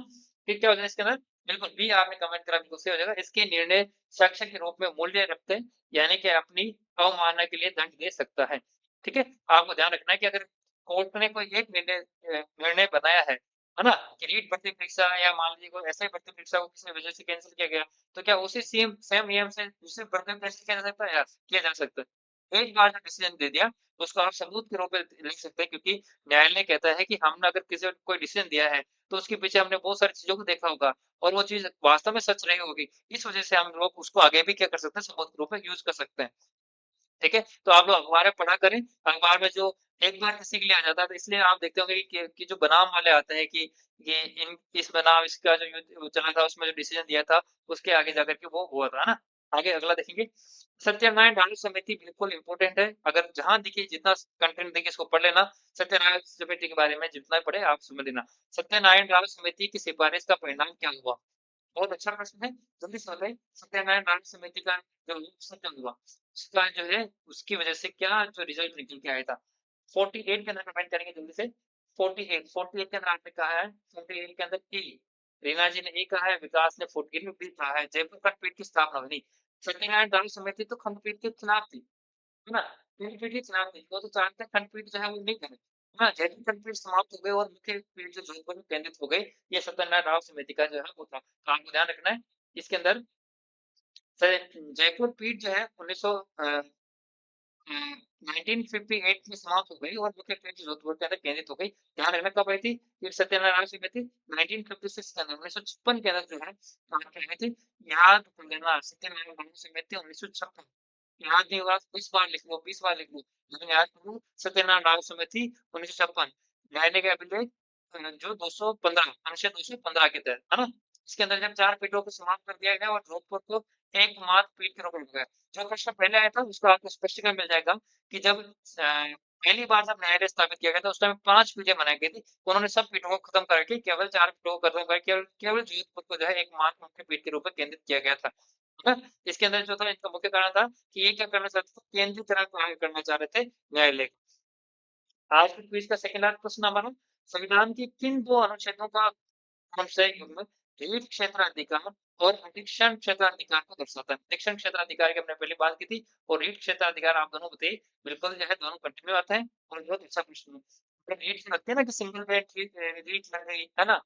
फिर क्या हो जाएगा इसके अंदर? बिल्कुल बी आपने कमेंट करा, बिल्कुल सही हो जाएगा। इसके निर्णय साक्ष्य के रूप में मूल्य रखते हैं, यानी कि अपनी अवमानना के लिए दंड दे सकता है। ठीक है? आपको ध्यान रखना है कि अगर कोर्ट ने कोई एक निर्णय बनाया है ना? कि रीट भर्ती परीक्षा, या मान लीजिए कोई ऐसे भर्ती परीक्षा को किसी वजह से कैंसल किया गया, तो क्या उसी सेम सेम नियम से दूसरी भर्ती में कैंसल किया जा सकता है? यार, किया जा सकता है। एक बार जो डिसीजन दे दिया, तो उसको आप सबूत के रूप में लिख सकते हैं, क्योंकि न्यायालय कहता है कि हमने अगर किसी को कोई डिसीजन दिया है, तो उसके पीछे हमने बहुत सारी चीज़ों को देखा होगा, और वो चीज़ वास्तव में सच रही होगी। इस वजह से हम लोग उसको आगे भी क्या कर सकते हैं, सबूत के रूप में यूज़ कर सकते हैं। ठीक है? तो आप लोग अखबारें पढ़ा करें, अखबार में जो एक बार किसी के लिए आ जाता है तो इसलिए आप देखते होंगे कि जो बनाम वाले आते हैं कि ये इन इस बनाम इसका जो युद्ध चला था उसमें जो डिसीज़न दिया था, उसके आगे जाकर के वो हुआ था, है ना? आगे अगला देखेंगे, सत्यनारायण न्याय समिति बिल्कुल इम्पोर्टेंट है, अगर जहाँ देखिए जितना कंटेंट देखिए इसको पढ़ लेना, सत्यनारायण समिति के बारे में जितना पढ़े आप समझ लेना। सत्यनारायण न्याय समिति की सिफारिश का परिणाम क्या हुआ? बहुत अच्छा प्रश्न है, जल्दी से बताइए, सत्यनारायण न्याय समिति का जो क्या हुआ? उसका जो है उसकी वजह से क्या जो रिजल्ट निकल के आया था? 48 के अंदर कमेंट करेंगे जल्दी से। 48 के अंदर आपने कहा है 48 के अंदर ए, रीना जी ने ए कहा है, विकास ने 14 में बी कहा है, जयपुर खंडपीठ की स्थापना बनी। सत्यनारायण दंड समिति तो खंडपीठ के खिलाफ थी, है ना? खंडपीठ के खिलाफ थी, वो तो चाहते हैं खंडपीठ जो है वो नहीं करे, है ना? जैसे ही खंडपीठ समाप्त हो गई और मुख्य पीठ जो जोधपुर में केंद्रित हो गई, ये सत्यनारायण राव समिति का जो है वो था। तो आपको ध्यान रखना है, इसके अंदर स जयपुर पीठ जो है 1900 अ, 1958 में समाप्त हो गई और मुख्य पीठ जोधपुर के अंदर केंद्रित हो गई। ध्यान रखना कब आई थी? ये सत्यनारायण समिति 1956 के अंदर 1956 के अंदर जो है कहाँ पे आई थी? याद कर लेना सत्यनारायण समिति 1956 याद नहीं होगा तो 20 बार लिख लो, 20 बार लिख लो। लेकिन याद करो सत्यनारायण समिति 1956 न्यायालय के अभिलेख जो 215 अनुच्छेद 215 के तहत, है ना? इसके अंदर जब 4 पीठों को समाप्त कर दिया गया और जोधपुर को एकमात्र पीठ के रूप में रखा गया। जो प्रश्न पहले आया था उसका आपको स्पष्टीकरण मिल जाएगा कि जब पहली बार जब न्यायालय स्थापित किया गया था उस टाइम 5 पीठें बनाई गई थी। उन्होंने सब पीठों को खत्म करके केवल 4 पीठों को खत्म करके केवल केवल जोधपुर को जो है एकमात्र मुख्य पीठ के रूप में केंद्रित किया गया था। है ना? इसके अंदर जो था इनका मुख्य कारण था कि ये क्या करना चाहते थे केंद्रीकरण करना चाह रहे थे न्यायालय का। आज के क्विज का सेकंड लास्ट प्रश्न हमारा संविधान के किन 2 अनुच्छेदों का हमसे युग्म रीट क्षेत्राधिकार और अधिक्षण क्षेत्राधिकार को दर्शाता है। अधिक्षण क्षेत्राधिकार की हमने पहले बात की थी और रीट क्षेत्राधिकार आप दोनों बताइए। बिल्कुल जो है दोनों कंटिन्यू आते हैं और बहुत अच्छा प्रश्न है। तो रीट जो लगती है ना कि सिंगल बेड रीट लग गई, है ना?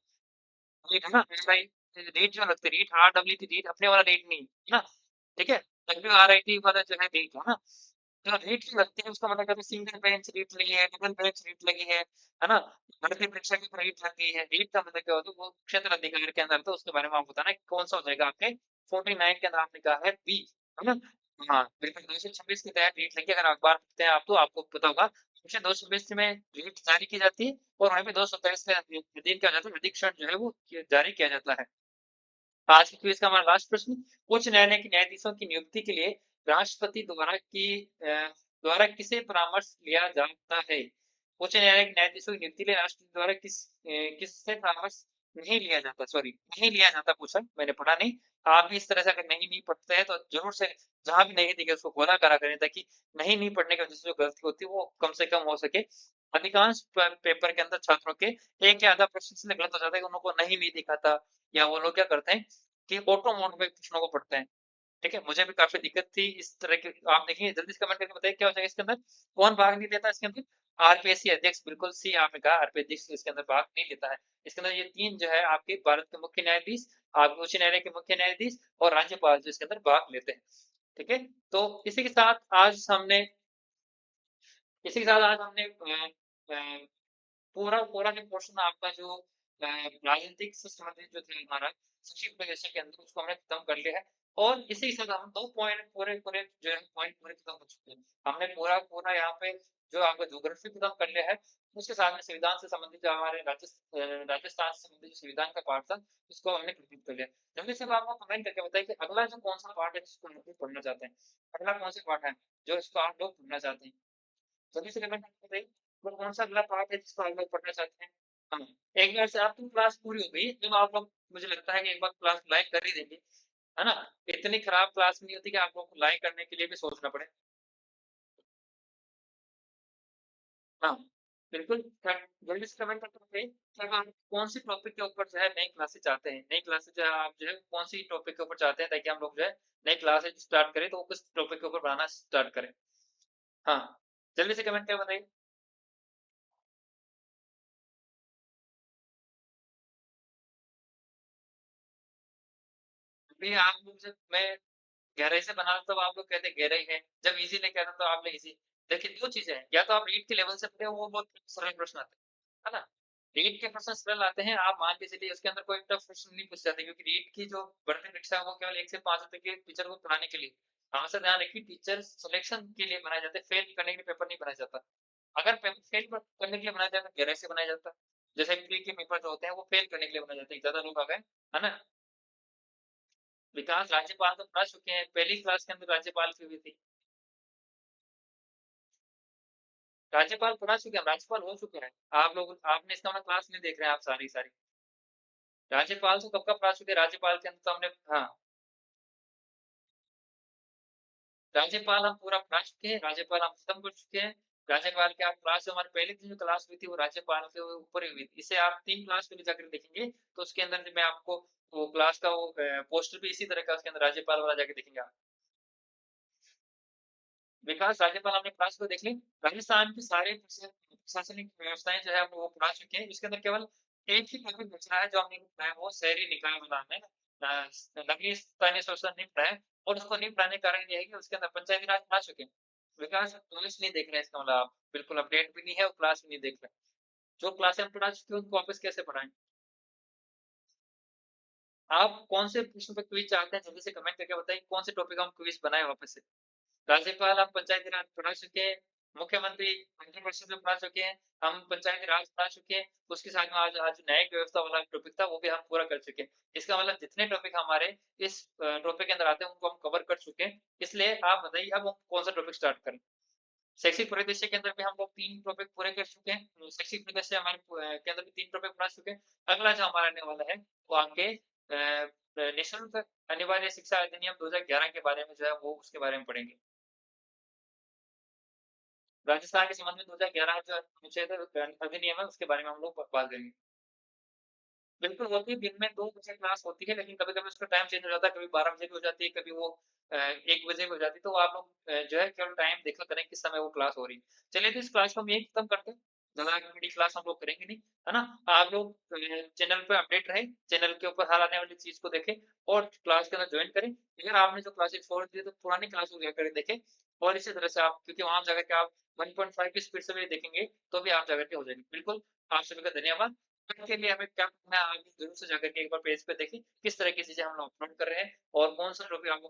रीट है ना? एसआई रीट जो लगती है रीट आरडब्ल्यूटी रीट अपने वाला रीट नहीं, है ना? ठीक है? डब्ल्यूआरआईटी वाला जो है रीट, है ना? जो रीट लगती है उसका मतलब कहते हैं सिंगल बेंच रीट लगी है, डबल बेंच रीट लगी है ना? भर्ती परीक्षा की रीट लगी है। रीट का मतलब क्या होता है वो क्षेत्र अधिकार के अंदर तो उसके बारे में आपको बताना है कौन-सा हो जाएगा आपके 49 के अंदर आपने कहा है बी, है ना? हाँ, बिल्कुल 226 के तहत रीट लगी है अगर अखबार पढ़ते हैं आप तो आपको पता होगा। सेक्शन 220 में रीट जारी की जाती है और वहीं पे 227 के अधीन क्या हो जाता है अधिक्षण जो है वो जारी किया जाता है। आज के क्विज का हमारा लास्ट प्रश्न उच्च न्यायालय के न्यायाधीशों की नियुक्ति के लिए राष्ट्रपति द्वारा किसे परामर्श लिया जाता है? उच्च न्यायालय के न्यायाधीशों की नियुक्ति के लिए राष्ट्रपति द्वारा किससे परामर्श नहीं लिया जाता सॉरी नहीं लिया जाता पूछा मैंने पढ़ा नहीं। आप भी इस तरह से अगर नहीं पढ़ते हैं तो ज़रूर से जहाँ भी नहीं दिखे उसको गोला करा करें ताकि नहीं पढ़ने की वजह से जो गलती होती है वो कम से कम हो सके। अधिकांश पेपर के अंदर छात्रों के एक या आधा प्रश्न इसलिए गलत हो जाता है कि उनको नहीं दिखा था या वो लोग क्या करते हैं कि ऑटो मोड में प्रश्नों को पढ़ते हैं, ठीक है? मुझे भी काफ़ी दिक्कत थी इस तरह की आप देखिए जल्दी से कमेंट करके बताइए क्या हो जाएगा इसके अंदर? कौन भाग नहीं लेता इसके अंदर? आरपीएससी अध्यक्ष बिल्कुल सी आपने कहा आरपीएससी अध्यक्ष इसके अंदर भाग नहीं लेता है। इसके अंदर ये 3 जो है आपके भारत के मुख्य न्यायाधीश, आपके उच्च न्यायालय के मुख्य न्यायाधीश और राज्यपाल जो इसके अंदर भाग लेते हैं, ठीक है? तो इसी के साथ आज हमने पूरा पूरा जो पोर्शन आपका जो राजनीतिक से संबंधित जो थे हमारा संक्षिप्त विषय के अंदर उसको हमने खत्म कर लिया है और इसी के साथ हम 2 पॉइंट पूरे-पूरे जो है पॉइंट पूरे खत्म हो चुके हैं। हमने पूरा-पूरा यहाँ पे जो आपका ज्योग्राफी खत्म कर लिया है, उसके साथ में संविधान से संबंधित जो हमारे राजस्थान से संबंधित जो संविधान का पार्ट था, उसको हमने कंप्लीट कर लिया। जल्दी से आप आपको कमेंट करके बताइए कि अगला जो कौन-सा पार्ट है जिसको आप लोग पढ़ना चाहते हैं? अगला कौन-सा पार्ट है, जो इसको आप लोग पढ़ना चाहते हैं? जल्दी से कमेंट करके बताइए, वो कौन-सा अगला पार्ट है जिसको आप लोग पढ़ना चाहते हैं? हाँ, एक बार से आपकी क्लास पूरी हो गई, जब आप लोग मुझे लगता है कि एक बार क्लास लाइक कर ही देंगे, है ना? इतनी खराब क्लास नहीं होती कि आप लोगों को लाइक करने के लिए भी सोचना पड़े। हाँ, बिल्कुल जल्दी से कमेंट करके बताइए कि अब आप कौन-से टॉपिक के ऊपर जो है नई क्लासेस चाहते हैं? नई क्लासेस जो है आप जो है कौन-सी टॉपिक के ऊपर चाहते हैं ताकि हम लोग जो है नई क्लासेस स्टार्ट करें तो वो किस टॉपिक के ऊपर पढ़ाना स्टार्ट करें? हाँ, जल्दी से कमेंट करके बताइए। अभी आप लोग जब मैं गहराई से बना तब आप लोग कहते हैं गहराई है, जब ईज़ी लेके आता तो आप लोग ईज़ी देखिए 2 चीज़ें हैं, या तो आप रीट के लेवल से पढ़े हो वो बहुत सरल प्रश्न आते हैं, है ना? रीट के प्रश्न सरल आते हैं, आप मान के चलिए उसके अंदर कोई टफ प्रश्न नहीं पूछ जाते क्योंकि रीट की जो भर्ती परीक्षा है वो केवल 1 से 5 तक के टीचर को पढ़ाने के लिए। हमेशा ध्यान रखिए टीचर सिलेक्शन के लिए बनाए जाते हैं, फेल करने के लिए पेपर नहीं बनाया जाता। अगर पेपर फेल करने के लिए बनाया जाता, गहराई से बनाया जाता। जैसे प्री के पेपर जो होते हैं वो फेल करने के लिए बनाए जाते हैं, ज़्यादा लोग आ गए, है ना? विकास राज्यपाल तो पढ़ा चुके हैं, पहली क्लास के अंदर राज्यपाल की हुई थी। राज्यपाल पढ़ा चुके हैं, राज्यपाल हो चुके हैं। आप लोग आपने इसका मतलब क्लास नहीं देख रहे हैं आप सारी सारी। राज्यपाल तो कब का पढ़ा चुके हैं, राज्यपाल के अंदर तो हमने हाँ, राज्यपाल हम पूरा पढ़ा चुके हैं, राज्यपाल हम खत्म कर चुके हैं। राज्यपाल की आप क्लास हमारी पहली दिन जो क्लास हुई थी वो राज्यपाल के ऊपर ही हुई थी। इसे आप 3 क्लास में जाकर देखेंगे तो उसके अंदर मैं आपको वो क्लास का वो पोस्टर भी इसी तरह का उसके अंदर राज्यपाल वाला जाके देखेंगे आप। विकास राज्यपाल हमने क्लास को देख ली। राजस्थान के सारे प्रशासनिक व्यवस्थाएँ जो है वो पढ़ा चुके हैं। इसके अंदर केवल एक ही टॉपिक बच रहा है जो हमने नहीं पढ़ा है वो शहरी निकाय बनाना है। नगरीय स्थानीय शासन नहीं पढ़ा है और उसको नहीं पढ़ाने का कारण ये है कि उसके अंदर पंचायती राज पढ़ा चुके हैं। विकास क्लास नहीं देख रहे हैं इसका मतलब आप बिल्कुल अपडेट भी नहीं है और क्लास भी नहीं देख रहे हैं। जो क्लासें हम पढ़ा चुके हैं उनको वापस कैसे पढ़ाएँ? आप कौन से प्रश्न पे क्विज़ चाहते हैं जल्दी से कमेंट करके बताइए कौन से टॉपिक हम क्विज़ बनाएँ वापस से? राज्यपाल हम पंचायती राज पढ़ा चुके हैं, मुख्यमंत्री मंत्रिपरिषद में पढ़ा चुके हैं, हम पंचायती राज पढ़ा चुके हैं, उसके साथ में आज आज न्यायिक व्यवस्था वाला टॉपिक था वो भी हम पूरा कर चुके हैं। इसका मतलब जितने टॉपिक हमारे इस टॉपिक के अंदर आते हैं उनको हम कवर कर चुके हैं। इसलिए आप बताइए अब हम कौन-सा टॉपिक स्टार्ट करें? शैक्षिक परिदृश्य के अंदर भी हम लोग 3 टॉपिक पूरे कर चुके हैं। शैक्षिक परिदृश्य हमारे के अंदर भी 3 टॉपिक पढ़ा चुके हैं। अगला जो हमारा आने वाला है वो आपके निःशुल्क अनिवार्य शिक्षा अधिनियम 2011 के बारे में जो है वो उसके बारे में पढ़ेंगे। राजस्थान के संबंध में 2011 जो अनुच्छेद अधिनियम है उसके बारे में हम लोग बात करेंगे। बिल्कुल होती है, दिन में 2 बजे क्लास होती है, लेकिन कभी-कभी उसका टाइम चेंज हो जाता है, कभी 12 बजे भी हो जाती है, कभी वो 1 बजे भी हो जाती है, तो आप लोग जो है केवल टाइम देखा करें किस समय वो क्लास हो रही है। चलिए तो इस क्लास को हम यहीं खत्म करते हैं, ज़्यादा बड़ी क्लास हम लोग करेंगे नहीं, है ना? आप लोग चैनल पे अपडेट रहें, चैनल के ऊपर हर आने वाली चीज़ को देखें और क्लास के अंदर जॉइन करें। अगर आपने जो क्लासेस छोड़ दी है, तो पुरानी क्लास को जाकर देखें और इसी तरह से आप क्योंकि वहाँ जाकर के आप 1.5 की स्पीड से भी देखेंगे, तो भी आप जाकर के हो जाएगी। बिल्कुल, आप सभी का धन्यवाद। के लिए हमें क्या करना है, आप ज़रूर से जाकर के एक बार पेज पे देखें, किस तरह की चीज़ें हम लोग अपलोड कर रहे हैं और कौन-सा टॉपिक आपको